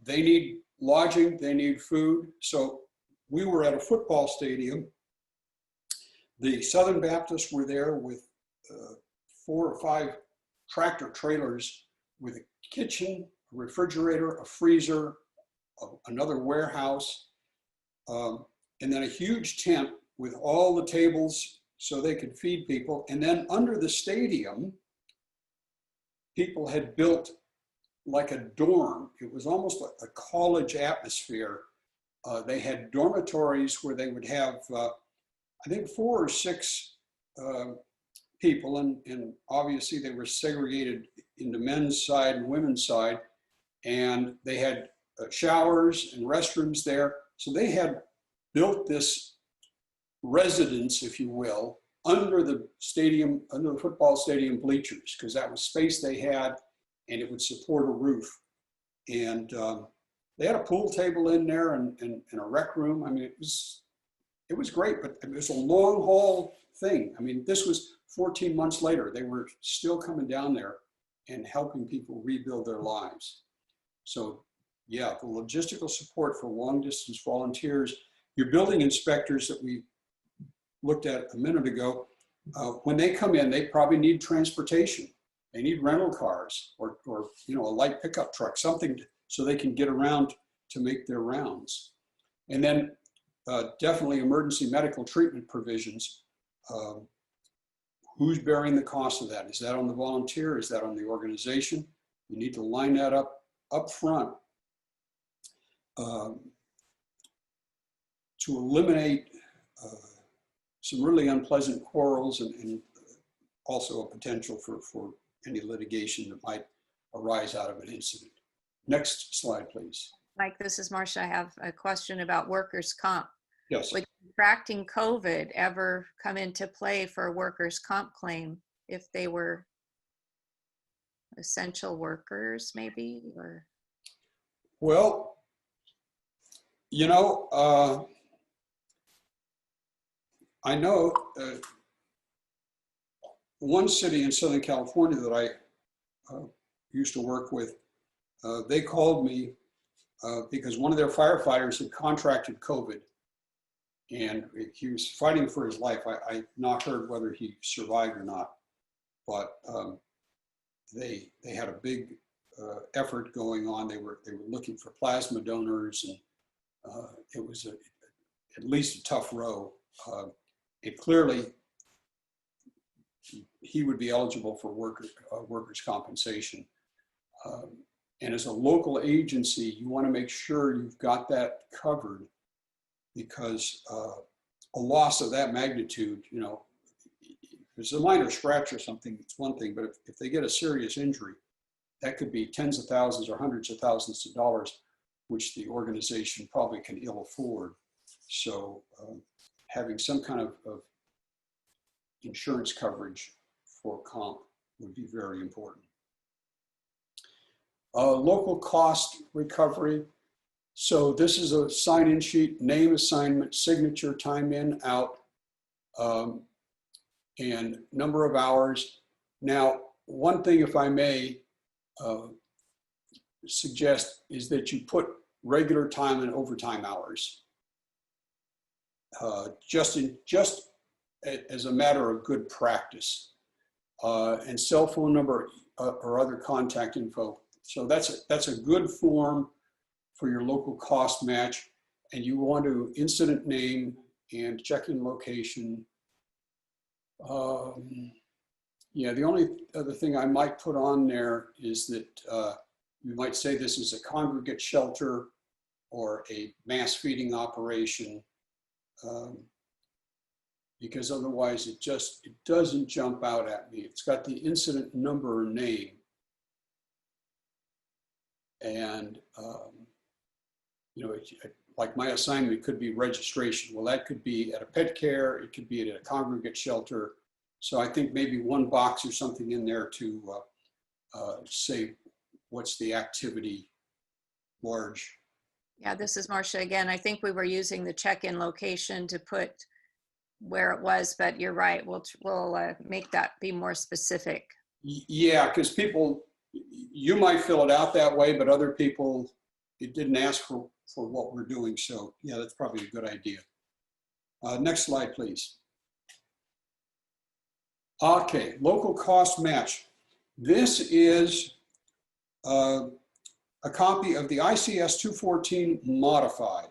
they need lodging, they need food. So we were at a football stadium. The Southern Baptists were there with 4 or 5 tractor trailers with a kitchen, a refrigerator, a freezer, another warehouse, and then a huge tent with all the tables so they could feed people. And then under the stadium, people had built like a dorm. It was almost like a college atmosphere. They had dormitories where they would have, I think 4 or 6 people, and obviously they were segregated into men's side and women's side, and they had showers and restrooms there. So they had built this residence, if you will, under the stadium, under the football stadium bleachers, because that was space they had, and it would support a roof. And they had a pool table in there and a rec room. I mean, it was great, but it was a long haul thing. I mean, this was 14 months later. They were still coming down there and helping people rebuild their lives. So yeah, the logistical support for long distance volunteers, your building inspectors that we looked at a minute ago, when they come in, they probably need transportation. They need rental cars or a light pickup truck, something so they can get around to make their rounds. And then definitely emergency medical treatment provisions. Who's bearing the cost of that? Is that on the volunteer? Is that on the organization? You need to line that up front to eliminate some really unpleasant quarrels and also a potential for any litigation that might arise out of an incident. Next slide, please. Mike, this is Marcia. I have a question about workers' comp. Yes. Would contracting COVID ever come into play for a workers' comp claim if they were essential workers, maybe? Or well, I know one city in Southern California that I used to work with, they called me because one of their firefighters had contracted COVID and he was fighting for his life. I've not heard whether he survived or not, but they had a big effort going on. They were looking for plasma donors, and it was at least a tough row. It clearly, he would be eligible for workers' compensation. And as a local agency, you want to make sure you've got that covered, because a loss of that magnitude, if it's a minor scratch or something, it's one thing, but if they get a serious injury, that could be tens of thousands or hundreds of thousands of dollars, which the organization probably can ill afford. So having some kind of insurance coverage for comp would be very important. Local cost recovery. So this is a sign-in sheet, name, assignment, signature, time in, out, and number of hours. Now, one thing, if I may suggest, is that you put regular time and overtime hours. Just as a matter of good practice, and cell phone number or other contact info. So that's a good form for your local cost match, and you want to incident name and check-in location. Yeah, the only other thing I might put on there is that you might say this is a congregate shelter or a mass feeding operation, because otherwise it doesn't jump out at me. It's got the incident number or name. And, like my assignment could be registration. Well, that could be at a pet care, it could be at a congregate shelter. So I think maybe one box or something in there to say what's the activity large. yeah, this is Marcia again. I think we were using the check-in location to put where it was, but you're right. We'll make that be more specific. Yeah, because people, you might fill it out that way, but other people, it didn't ask for what we're doing. So yeah, that's probably a good idea. Next slide, please. Okay, local cost match. This is a copy of the ICS 214 modified.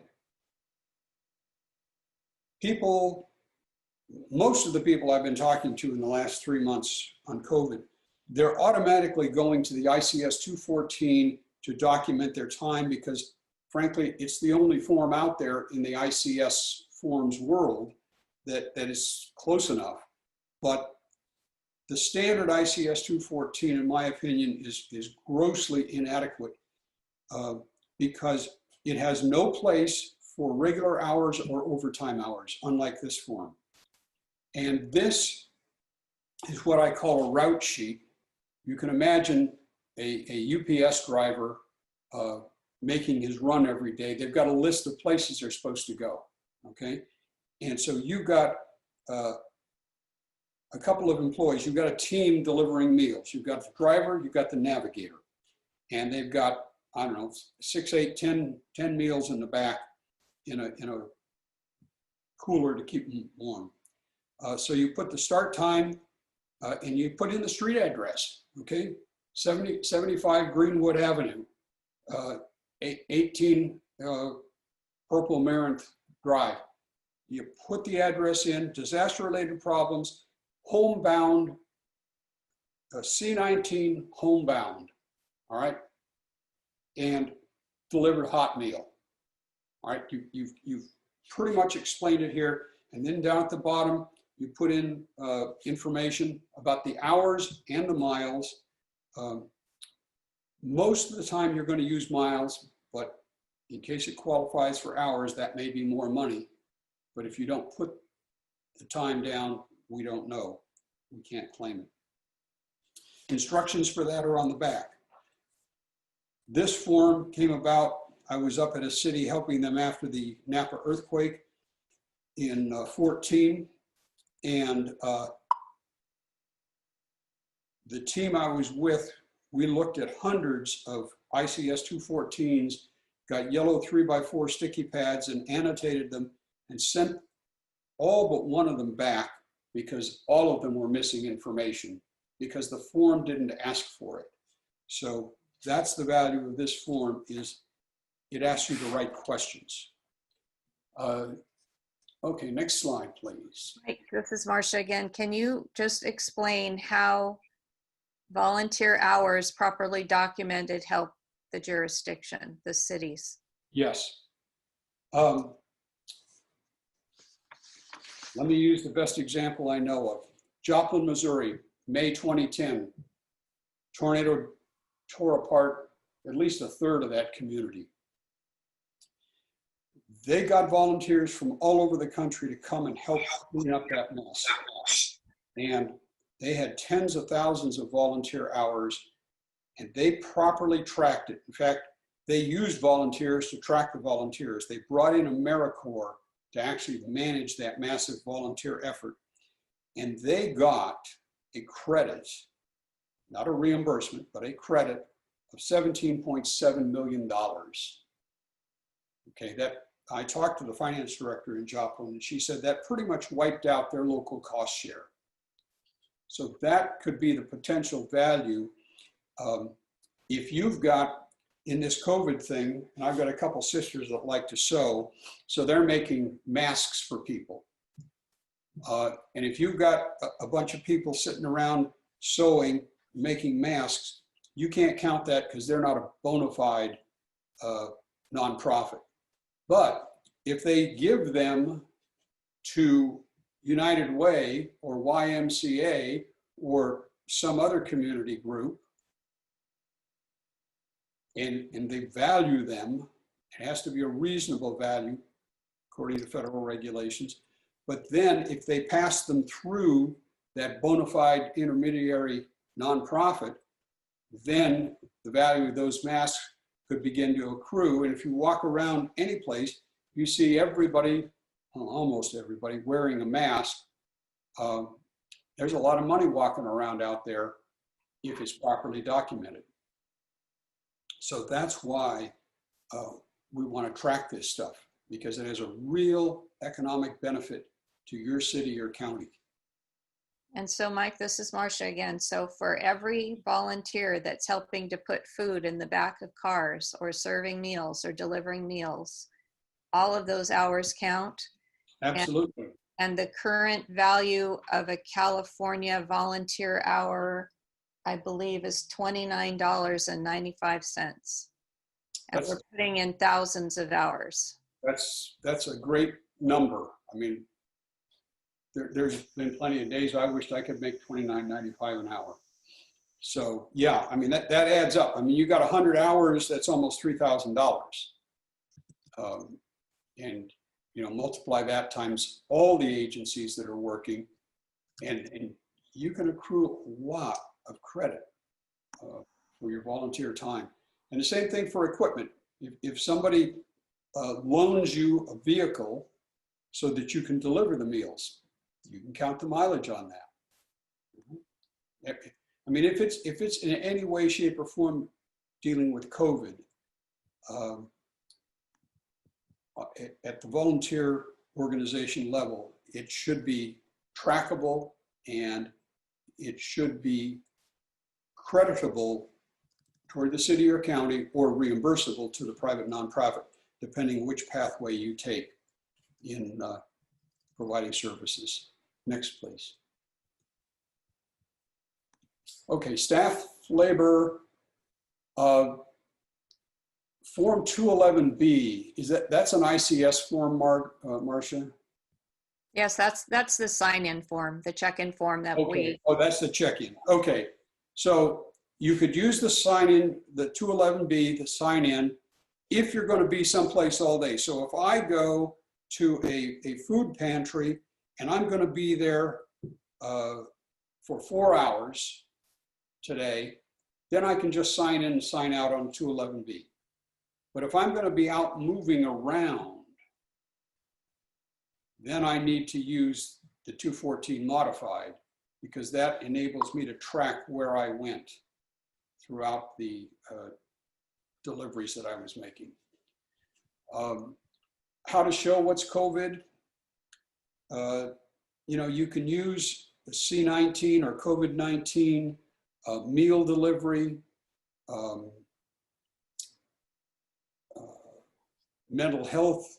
Most of the people I've been talking to in the last 3 months on COVID, they're automatically going to the ICS 214 to document their time because, frankly, it's the only form out there in the ICS forms world that is close enough. But the standard ICS 214, in my opinion, is grossly inadequate because it has no place for regular hours or overtime hours, unlike this form. And this is what I call a route sheet. You can imagine a UPS driver making his run every day. They've got a list of places they're supposed to go, okay? And so you've got a couple of employees. You've got a team delivering meals. You've got the driver, you've got the navigator. And they've got, I don't know, 6, 8, 10 meals in the back in a cooler to keep them warm. So you put the start time and you put in the street address, okay? 75 Greenwood Avenue, 18 Purple Marinth Drive. You put the address in, disaster-related problems, homebound, C19 homebound, all right? And delivered hot meal, all right? You've pretty much explained it here. And then down at the bottom, you put in information about the hours and the miles. Most of the time you're going to use miles, but in case it qualifies for hours, that may be more money. But if you don't put the time down, we don't know. We can't claim it. Instructions for that are on the back. This form came about, I was up at a city helping them after the Napa earthquake in 14. And the team I was with, we looked at hundreds of ICS 214s, got yellow 3x4 sticky pads and annotated them and sent all but one of them back because all of them were missing information because the form didn't ask for it. So that's the value of this form, is it asks you the right questions. Okay, next slide, please. Mike, this is Marcia again. Can you just explain how volunteer hours properly documented help the jurisdiction, the cities? Yes. Let me use the best example I know of. Joplin, Missouri, May 2010. Tornado tore apart at least a third of that community. They got volunteers from all over the country to come and help clean up that mess. And they had tens of thousands of volunteer hours, and they properly tracked it. In fact, they used volunteers to track the volunteers. They brought in AmeriCorps to actually manage that massive volunteer effort. And they got a credit, not a reimbursement, but a credit of $17.7 million. Okay, that I talked to the finance director in Joplin, and she said that pretty much wiped out their local cost share. So that could be the potential value. If you've got, in this COVID thing, and I've got a couple sisters that like to sew, so they're making masks for people. And if you've got a bunch of people sitting around sewing, making masks, you can't count that because they're not a bona fide nonprofit. But if they give them to United Way or YMCA or some other community group, and they value them, it has to be a reasonable value according to federal regulations. But then if they pass them through that bona fide intermediary nonprofit, then the value of those masks could begin to accrue. And if you walk around any place, you see everybody, well, almost everybody, wearing a mask. There's a lot of money walking around out there if it's properly documented. So that's why we want to track this stuff, because it has a real economic benefit to your city or county. And so, Mike, this is Marcia again. So for every volunteer that's helping to put food in the back of cars or serving meals or delivering meals, all of those hours count. Absolutely. And the current value of a California volunteer hour, I believe, is $29.95. And we're putting in thousands of hours. That's a great number. I mean, there's been plenty of days I wished I could make $29.95 an hour. So yeah, I mean, that adds up. I mean, you got 100 hours, that's almost $3,000. And you know, multiply that times all the agencies that are working, and you can accrue a lot of credit for your volunteer time. And the same thing for equipment. If somebody loans you a vehicle so that you can deliver the meals, you can count the mileage on that. I mean, if it's in any way, shape, or form dealing with COVID, at the volunteer organization level, it should be trackable, and it should be creditable toward the city or county, or reimbursable to the private nonprofit, depending which pathway you take in providing services. Next, please. Okay, staff labor. Form 211B, that's an ICS form, Marcia? Yes, that's the sign-in form, the check-in form that we. Oh, that's the check-in. Okay, so you could use the sign-in, the 211B, the sign-in, if you're going to be someplace all day. So if I go to a food pantry and I'm going to be there for 4 hours today, then I can just sign in and sign out on 211B. But if I'm going to be out moving around, then I need to use the 214 modified, because that enables me to track where I went throughout the deliveries that I was making. How to show what's COVID. You know, you can use the C19 or COVID-19 meal delivery, mental health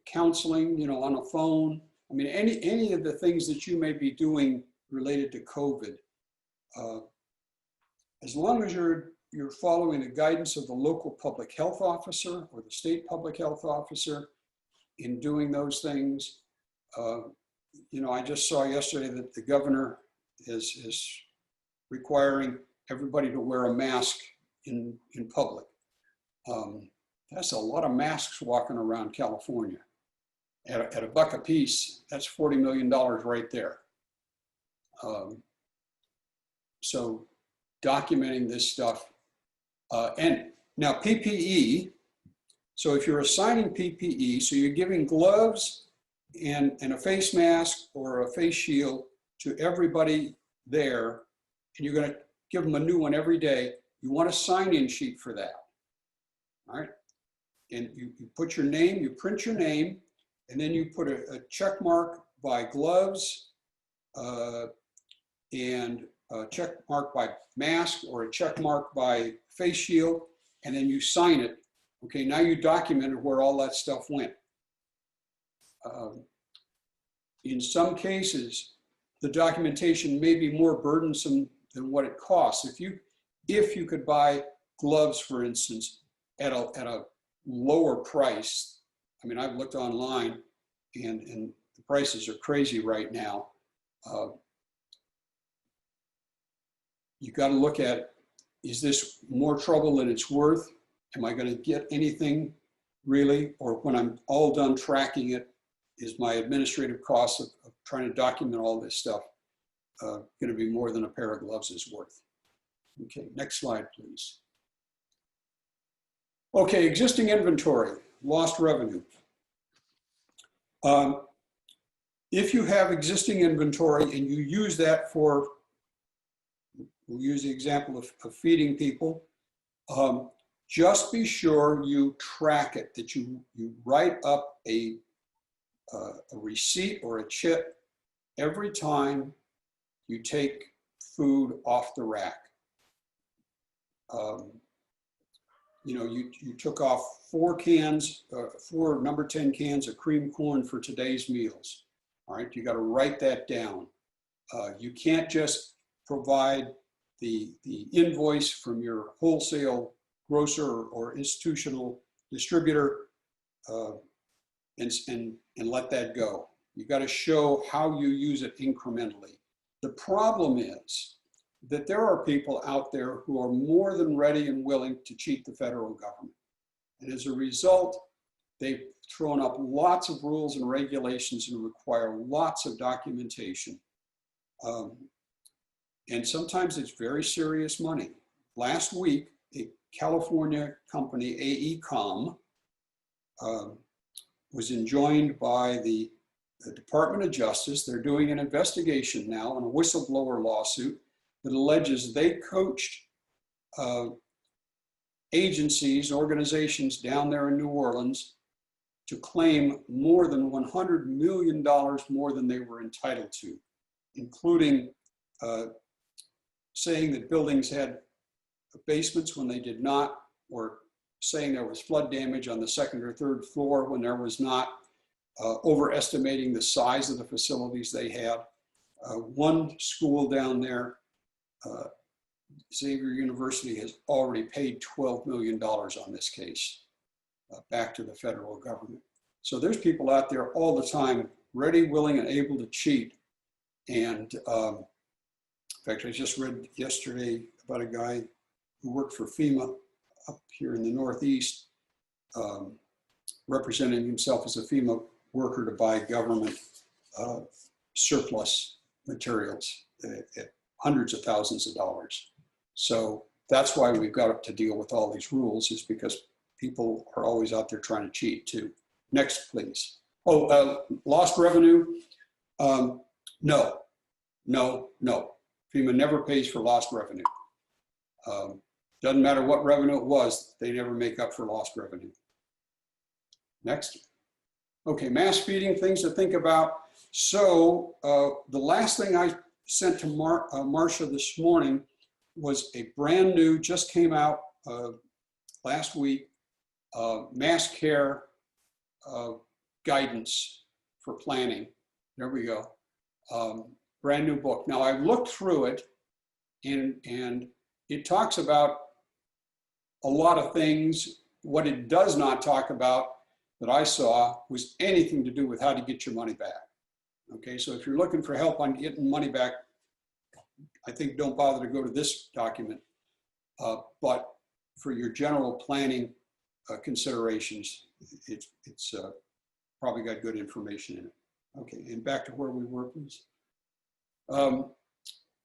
counseling, you know, on a phone. I mean, any of the things that you may be doing related to COVID, as long as you're following the guidance of the local public health officer or the state public health officer in doing those things. You know, I just saw yesterday that the governor is requiring everybody to wear a mask in public. That's a lot of masks walking around California. At $1 a piece, that's $40 million right there. So documenting this stuff. And now PPE, so if you're assigning PPE, so you're giving gloves and a face mask or a face shield to everybody there, and you're going to give them a new one every day, you want a sign-in sheet for that. All right? And you put your name, you print your name, and then you put a check mark by gloves and a check mark by mask or a check mark by face shield, and then you sign it. Okay, now you documented where all that stuff went. In some cases, the documentation may be more burdensome than what it costs. If you could buy gloves, for instance, at a lower price. I mean, I've looked online and the prices are crazy right now. You got to look at, is this more trouble than it's worth? Am I going to get anything really? Or when I'm all done tracking it, is my administrative cost of trying to document all this stuff going to be more than a pair of gloves is worth? Okay, next slide, please. Okay, existing inventory, lost revenue. If you have existing inventory and you use that for, we'll use the example of feeding people, just be sure you track it, that you write up a receipt or a chit every time you take food off the rack. You know, you took off 4 number 10 cans of cream corn for today's meals. All right, you got to write that down. You can't just provide the invoice from your wholesale grocer or institutional distributor and let that go. You got to show how you use it incrementally. The problem is that there are people out there who are more than ready and willing to cheat the federal government. And as a result, they've thrown up lots of rules and regulations and require lots of documentation. And sometimes it's very serious money. Last week, a California company, AECOM, was enjoined by the Department of Justice. They're doing an investigation now on a whistleblower lawsuit that alleges they coached agencies, organizations down there in New Orleans to claim more than $100 million more than they were entitled to. including saying that buildings had basements when they did not, or saying there was flood damage on the second or third floor when there was not, overestimating the size of the facilities they had. One school down there, Xavier University, has already paid $12 million on this case back to the federal government. So there's people out there all the time ready, willing, and able to cheat. And in fact, I just read yesterday about a guy who worked for FEMA up here in the Northeast, representing himself as a FEMA worker to buy government surplus materials at hundreds of thousands of dollars. So that's why we've got to deal with all these rules, is because people are always out there trying to cheat too. Next, please. Oh, lost revenue. No. FEMA never pays for lost revenue. Doesn't matter what revenue it was, they never make up for lost revenue. Next. Okay, mass feeding, things to think about. So the last thing I sent to Marcia this morning was a brand new, just came out last week, mass care guidance for planning. There we go. Brand new book. Now I've looked through it, and it talks about a lot of things. What it does not talk about that I saw was anything to do with how to get your money back. Okay, so if you're looking for help on getting money back, I think don't bother to go to this document. But for your general planning considerations, it's probably got good information in it. Okay, and back to where we were, please.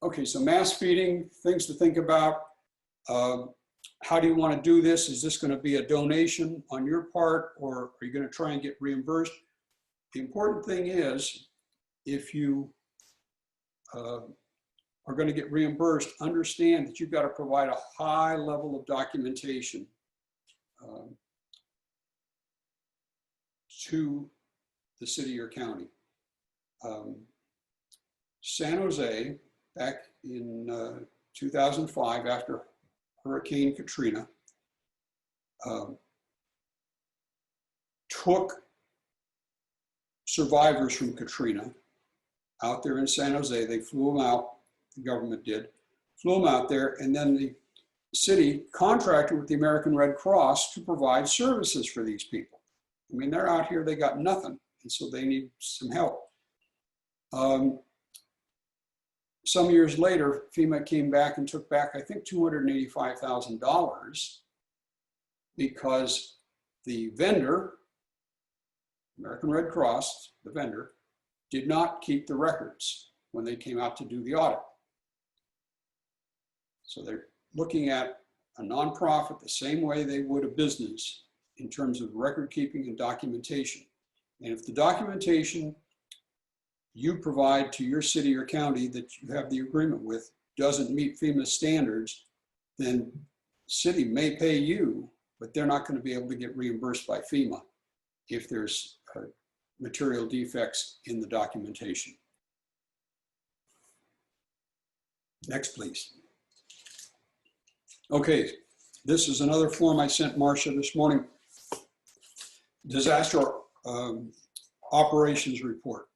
Okay, so mass feeding, things to think about. How do you want to do this? Is this going to be a donation on your part, or are you going to try and get reimbursed? The important thing is, if you are going to get reimbursed, understand that you've got to provide a high level of documentation to the city or county. San Jose, back in 2005, after Hurricane Katrina, took survivors from Katrina out there in San Jose. They flew them out, the government did, flew them out there, and then the city contracted with the American Red Cross to provide services for these people. I mean, they're out here, they got nothing, and so they need some help. Some years later, FEMA came back and took back, I think, $285,000 because the vendor, American Red Cross, the vendor, did not keep the records when they came out to do the audit. So they're looking at a nonprofit the same way they would a business in terms of record keeping and documentation. And if the documentation you provide to your city or county that you have the agreement with doesn't meet FEMA standards, then the city may pay you, but they're not going to be able to get reimbursed by FEMA if there's material defects in the documentation. Next, please. Okay, this is another form I sent Marcia this morning. Disaster operations report.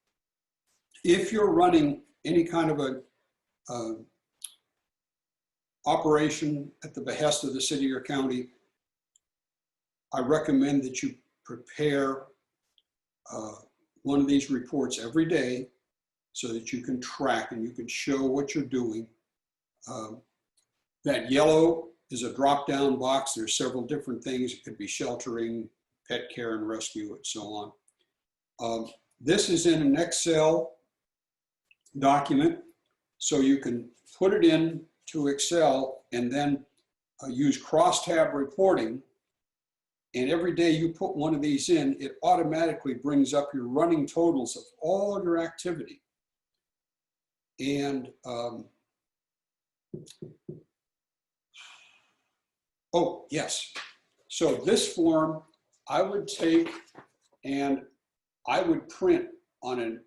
If you're running any kind of a operation at the behest of the city or county, I recommend that you prepare one of these reports every day so that you can track and you can show what you're doing. That yellow is a drop-down box. There's several different things. It could be sheltering, pet care and rescue, and so on. This is in an Excel document, so you can put it in to Excel and then use crosstab reporting. And every day you put one of these in, it automatically brings up your running totals of all your activity. And oh, yes. So this form I would take and I would print on an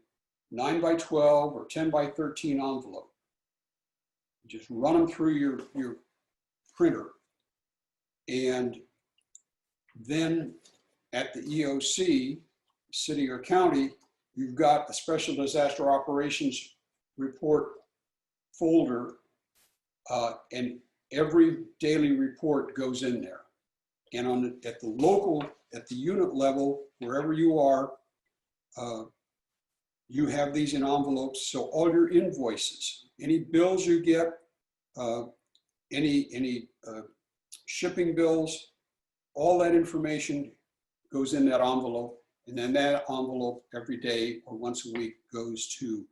9 by 12 or 10 by 13 envelope. Just run them through your printer. And then at the EOC, city or county, you've got the Special Disaster Operations Report folder, and every daily report goes in there. And at the unit level, wherever you are, you have these in envelopes. So all your invoices, any bills you get, any shipping bills, all that information goes in that envelope. And then that envelope every day or once a week goes to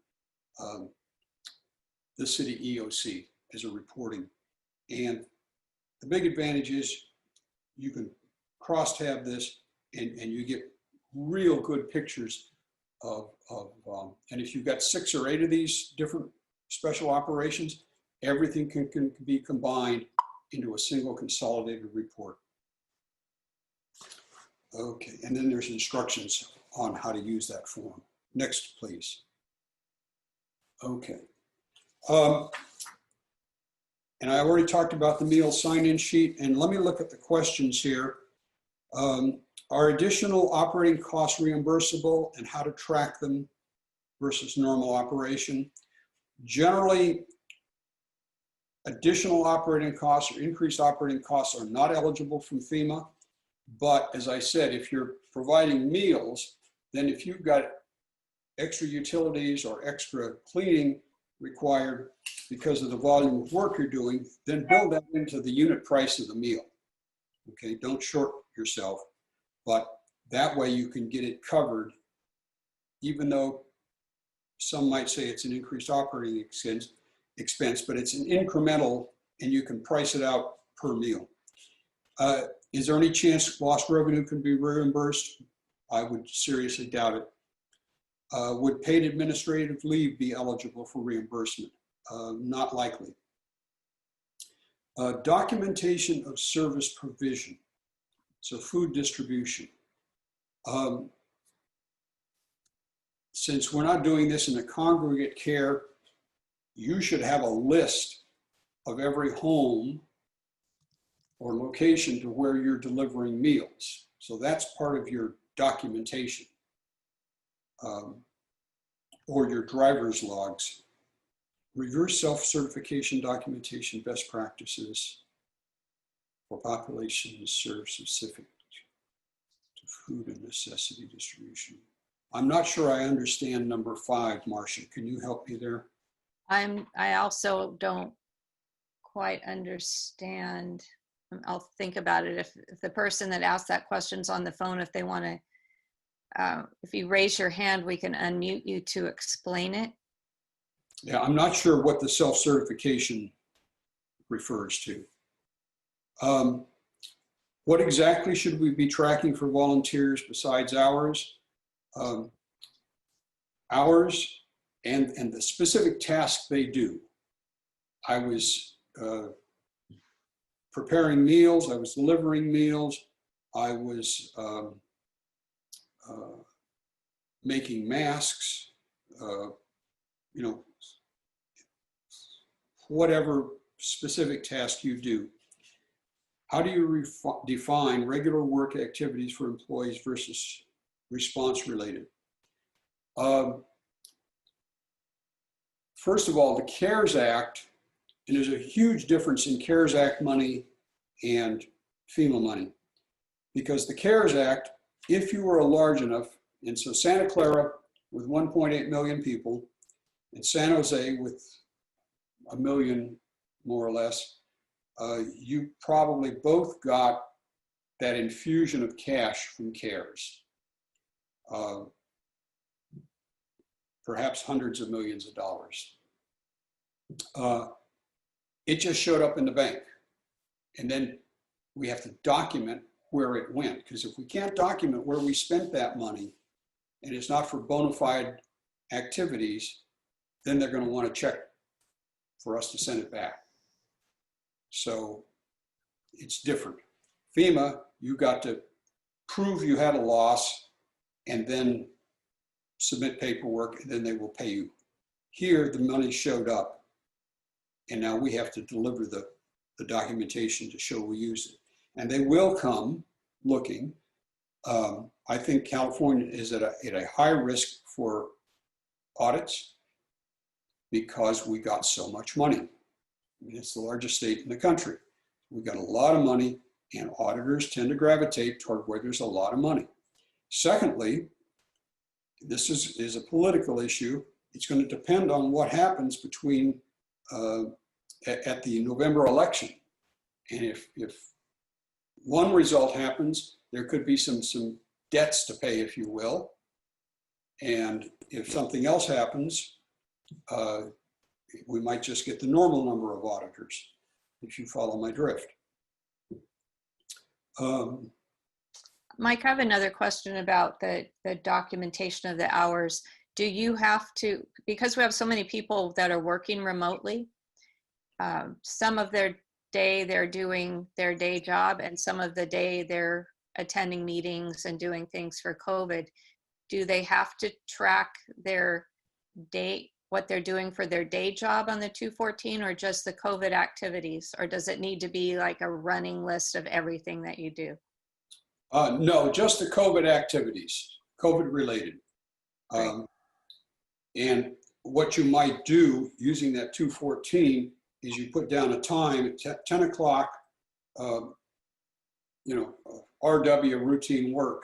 the city EOC as a reporting. And the big advantage is you can cross-tab this and you get real good pictures of and if you've got 6 or 8 of these different special operations, everything can be combined into a single consolidated report. Okay, and then there's instructions on how to use that form. Next, please. Okay. And I already talked about the meal sign-in sheet, and let me look at the questions here. Are additional operating costs reimbursable, and how to track them versus normal operation? Generally, additional operating costs or increased operating costs are not eligible from FEMA. But as I said, if you're providing meals, then if you've got extra utilities or extra cleaning required because of the volume of work you're doing, then build that into the unit price of the meal. Okay, don't short yourself, but that way you can get it covered, even though some might say it's an increased operating expense, but it's an incremental and you can price it out per meal. Is there any chance lost revenue can be reimbursed? I would seriously doubt it. Would paid administrative leave be eligible for reimbursement? Not likely. Documentation of service provision, so food distribution. Since we're not doing this in a congregate care, you should have a list of every home or location to where you're delivering meals. So that's part of your documentation, or your driver's logs. Reverse self-certification documentation best practices for populations served specific to food and necessity distribution. I'm not sure I understand number 5, Marcia. Can you help me there? I also don't quite understand. I'll think about it. If the person that asked that question's on the phone, if they want to, if you raise your hand, we can unmute you to explain it. Yeah, I'm not sure what the self-certification refers to. What exactly should we be tracking for volunteers besides hours? Hours and the specific task they do. I was preparing meals, I was delivering meals, I was making masks, you know, whatever specific task you do. How do you define regular work activities for employees versus response related? First of all, the CARES Act, and there's a huge difference in CARES Act money and FEMA money, because the CARES Act, if you were large enough, and so Santa Clara with 1.8 million people, and San Jose with 1 million, more or less, you probably both got that infusion of cash from CARES. Perhaps hundreds of millions of dollars. It just showed up in the bank. And then we have to document where it went, because if we can't document where we spent that money, and it's not for bona fide activities, then they're going to want to check for us to send it back. So it's different. FEMA, you got to prove you had a loss and then submit paperwork, and then they will pay you. Here, the money showed up, and now we have to deliver the documentation to show we used it. And they will come looking. I think California is at a high risk for audits because we got so much money. I mean, it's the largest state in the country. We got a lot of money, and auditors tend to gravitate toward where there's a lot of money. Secondly, this is a political issue. It's going to depend on what happens between at the November election. And if one result happens, there could be some debts to pay, if you will. And if something else happens, we might just get the normal number of auditors, if you follow my drift. Mike, I have another question about the documentation of the hours. Do you have to, because we have so many people that are working remotely, some of their day they're doing their day job and some of the day they're attending meetings and doing things for COVID, do they have to track their day, what they're doing for their day job on the 214, or just the COVID activities? Or does it need to be like a running list of everything that you do? No, just the COVID activities, COVID related. Right. And what you might do using that 214 is you put down a time at 10 o'clock, RW, routine work.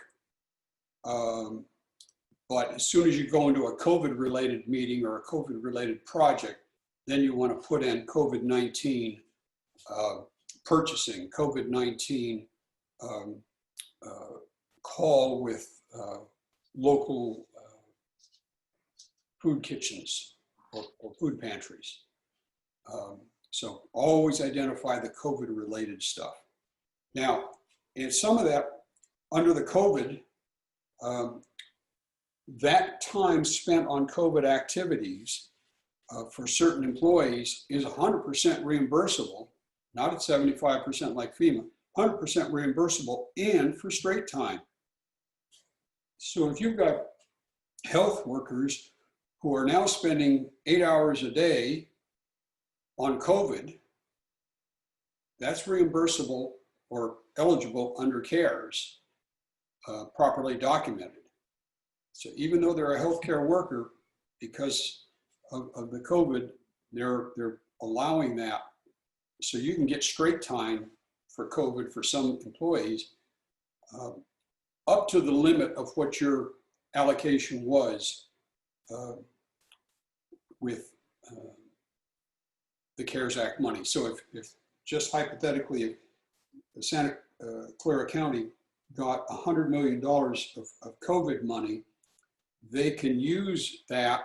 But as soon as you go into a COVID related meeting or a COVID related project, then you want to put in COVID-19 purchasing, COVID-19 call with local food kitchens or food pantries. So always identify the COVID related stuff. Now, and some of that under the COVID, that time spent on COVID activities for certain employees is 100% reimbursable, not at 75% like FEMA, 100% reimbursable and for straight time. So if you've got health workers who are now spending 8 hours a day on COVID, that's reimbursable or eligible under CARES, properly documented. So even though they're a healthcare worker, because of the COVID, they're allowing that. So you can get straight time for COVID for some employees up to the limit of what your allocation was with the CARES Act money. So if just hypothetically, if the Santa Clara County got $100 million of COVID money, they can use that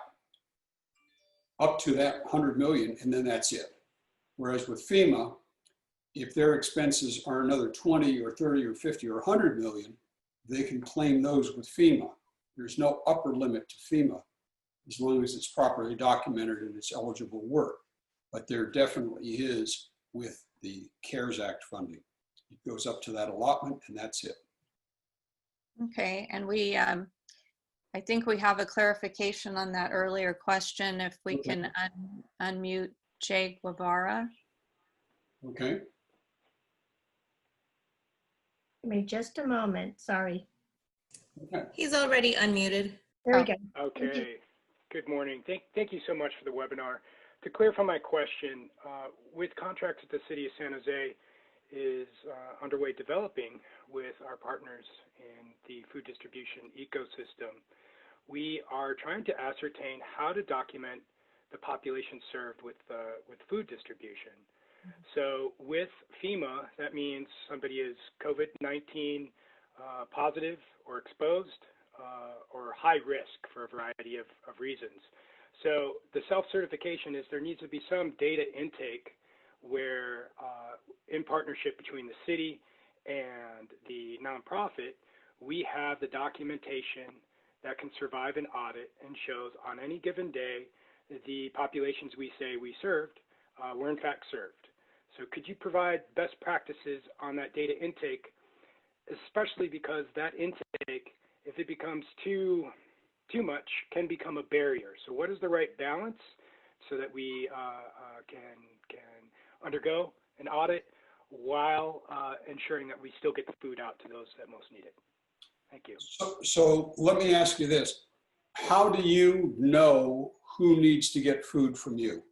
up to that 100 million, and then that's it. Whereas with FEMA, if their expenses are another 20 or 30 or 50 or 100 million, they can claim those with FEMA. There's no upper limit to FEMA as long as it's properly documented and it's eligible work. But there definitely is with the CARES Act funding. It goes up to that allotment, and that's it. Okay, and we, I think we have a clarification on that earlier question. If we can unmute Jay Guevara. Okay. Give me just a moment, sorry. Okay. He's already unmuted. There we go. Okay. Good morning. Thank you so much for the webinar. To clarify my question, with contracts that the City of San Jose is underway developing with our partners in the food distribution ecosystem, we are trying to ascertain how to document the population served with food distribution. So with FEMA, that means somebody is COVID-19 positive or exposed or high risk for a variety of reasons. So the self-certification is there needs to be some data intake where in partnership between the city and the nonprofit, we have the documentation that can survive an audit and shows on any given day the populations we say we served were in fact served. So could you provide best practices on that data intake, especially because that intake, if it becomes too too much can become a barrier. So what is the right balance so that we can undergo an audit while ensuring that we still get the food out to those that most need it? Thank you. So let me ask you this. How do you know who needs to get food from you?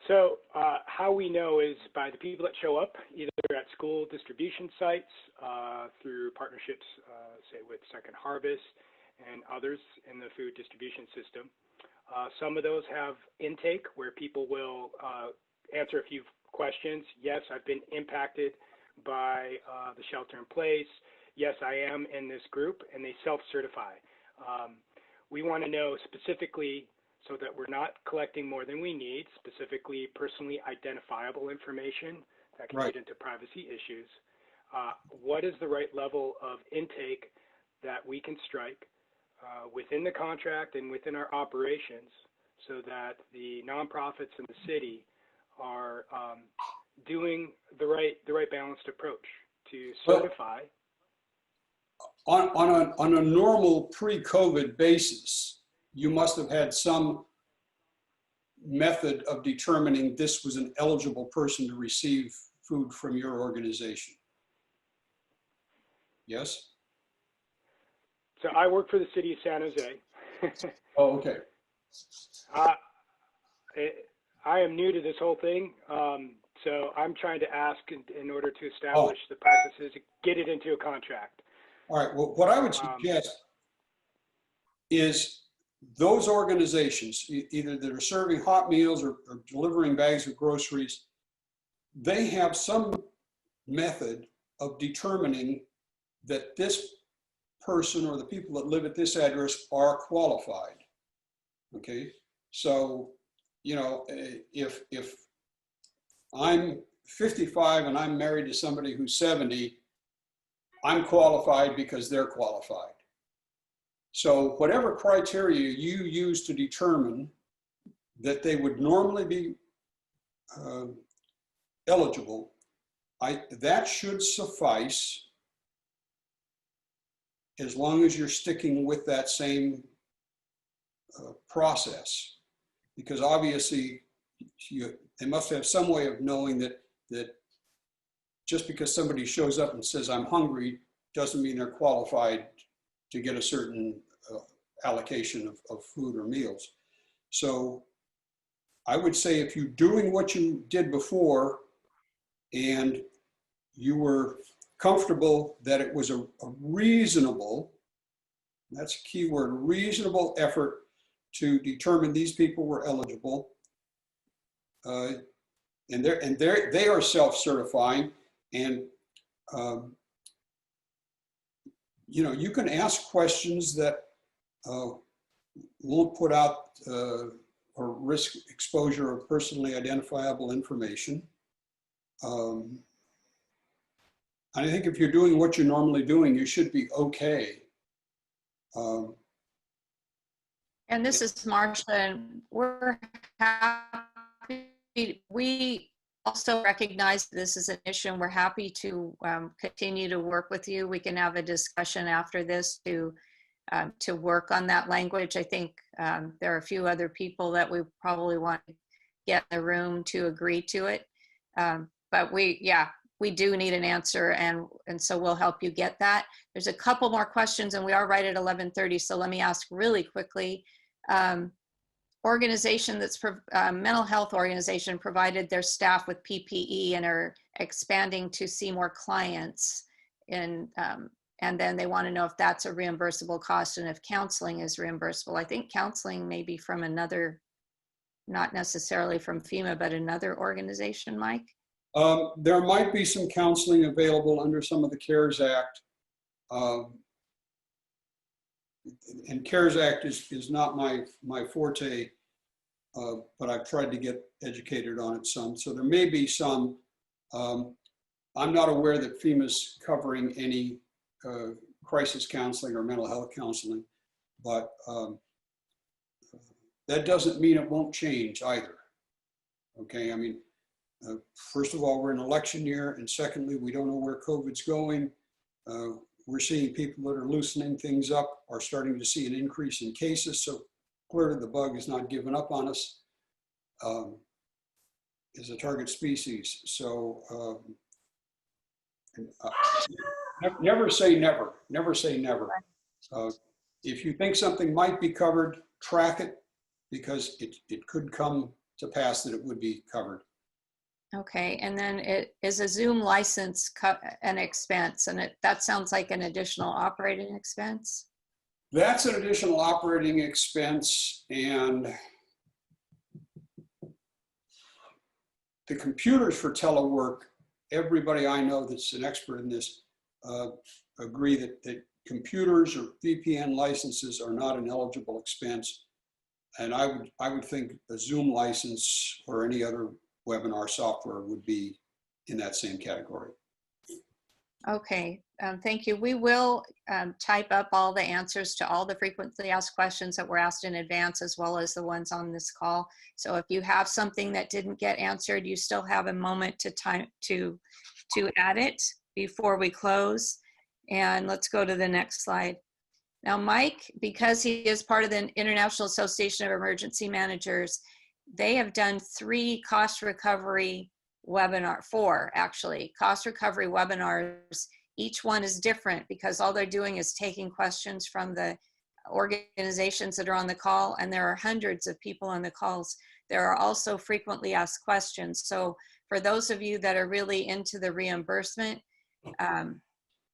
So how we know is by the people that show up, either at school distribution sites, through partnerships, say with Second Harvest and others in the food distribution system. Some of those have intake where people will answer a few questions. Yes, I've been impacted by the shelter in place. Yes, I am in this group, and they self-certify. We want to know specifically, so that we're not collecting more than we need, specifically personally identifiable information that can get into privacy issues. What is the right level of intake that we can strike within the contract and within our operations so that the nonprofits in the city are doing the right balanced approach to certify? On a normal pre-COVID basis, you must have had some method of determining this was an eligible person to receive food from your organization. Yes? So I work for the city of San Jose. Oh, okay. I am new to this whole thing, so I'm trying to ask in order to establish the practices, get it into a contract. All right, well, what I would suggest is those organizations, either that are serving hot meals or delivering bags of groceries, they have some method of determining that this person or the people that live at this address are qualified. Okay, so, you know, if I'm 55 and I'm married to somebody who's 70, I'm qualified because they're qualified. So whatever criteria you use to determine that they would normally be eligible, that should suffice as long as you're sticking with that same process. Because obviously they must have some way of knowing that just because somebody shows up and says, I'm hungry, doesn't mean they're qualified to get a certain allocation of food or meals. So I would say if you're doing what you did before and you were comfortable that it was a reasonable, that's a key word, reasonable effort to determine these people were eligible, and they are self-certifying, and you know, you can ask questions that won't put out or risk exposure of personally identifiable information. And I think if you're doing what you're normally doing, you should be okay. And this is Marcia, and we're happy. We also recognize this is an issue, and we're happy to continue to work with you. We can have a discussion after this to work on that language. I think there are a few other people that we probably want to get in the room to agree to it. But we do need an answer, and so we'll help you get that. There's a couple more questions, and we are right at 11:30, so let me ask really quickly. Organization that's mental health organization provided their staff with PPE and are expanding to see more clients, and then they want to know if that's a reimbursable cost and if counseling is reimbursable. I think counseling may be from another, not necessarily from FEMA, but another organization, Mike? There might be some counseling available under some of the CARES Act. And CARES Act is not my forte, but I've tried to get educated on it some. So there may be some. I'm not aware that FEMA's covering any crisis counseling or mental health counseling, but that doesn't mean it won't change either. Okay, I mean, first of all, we're in an election year, and secondly, we don't know where COVID's going. We're seeing people that are loosening things up are starting to see an increase in cases. So clearly the bug is not giving up on us as a target species. So never say never. Never say never. If you think something might be covered, track it, because it could come to pass that it would be covered. Okay, and then is a Zoom license an expense? And that sounds like an additional operating expense? That's an additional operating expense, and the computers for telework, everybody I know that's an expert in this agree that computers or VPN licenses are not an eligible expense. And I would think a Zoom license or any other webinar software would be in that same category. Okay, thank you. We will type up all the answers to all the frequently asked questions that were asked in advance, as well as the ones on this call. So if you have something that didn't get answered, you still have a moment to add it before we close. And let's go to the next slide. Now, Mike, because he is part of the International Association of Emergency Managers, they have done 3 cost recovery four actually, cost recovery webinars. Each one is different because all they're doing is taking questions from the organizations that are on the call, and there are hundreds of people on the calls. There are also frequently asked questions. So for those of you that are really into the reimbursement,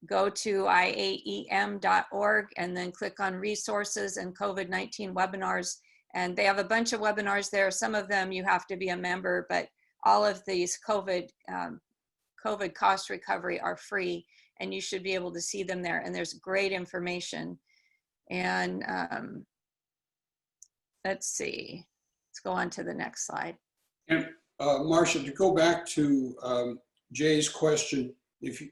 go to iaem.org and then click on resources and COVID-19 webinars. And they have a bunch of webinars there. Some of them you have to be a member, but all of these COVID cost recovery are free, and you should be able to see them there. And there's great information. And let's see, let's go on to the next slide. And Marcia, to go back to Jay's question, if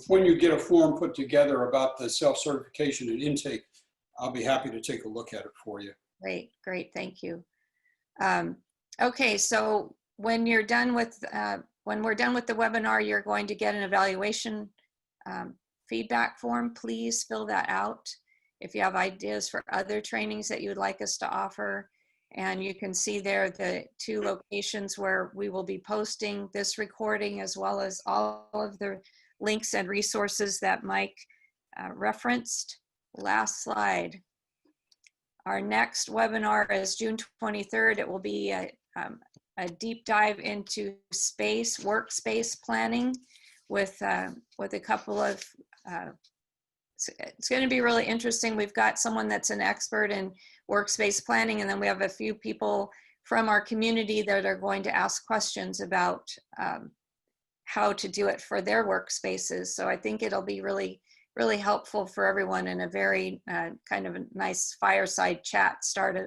when you get a form put together about the self-certification and intake, I'll be happy to take a look at it for you. Great, thank you. Okay, so when you're done with, when we're done with the webinar, you're going to get an evaluation feedback form. Please fill that out. If you have ideas for other trainings that you would like us to offer, and you can see there the 2 locations where we will be posting this recording, as well as all of the links and resources that Mike referenced. Last slide. Our next webinar is June 23rd. It will be a deep dive into workspace planning with a couple of, it's going to be really interesting. We've got someone that's an expert in workspace planning, and then we have a few people from our community that are going to ask questions about how to do it for their workspaces. So I think it'll be really helpful for everyone, in a very kind of a nice fireside chat, start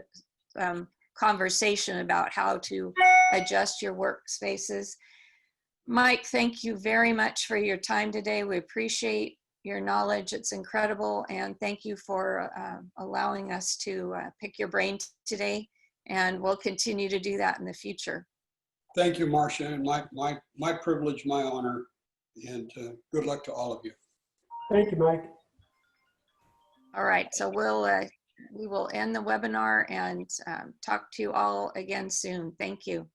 a conversation about how to adjust your workspaces. Mike, thank you very much for your time today. We appreciate your knowledge. It's incredible. And thank you for allowing us to pick your brain today. And we'll continue to do that in the future. Thank you, Marcia, and my privilege, my honor, and good luck to all of you. Thank you, Mike. All right, so we will end the webinar and talk to you all again soon. Thank you.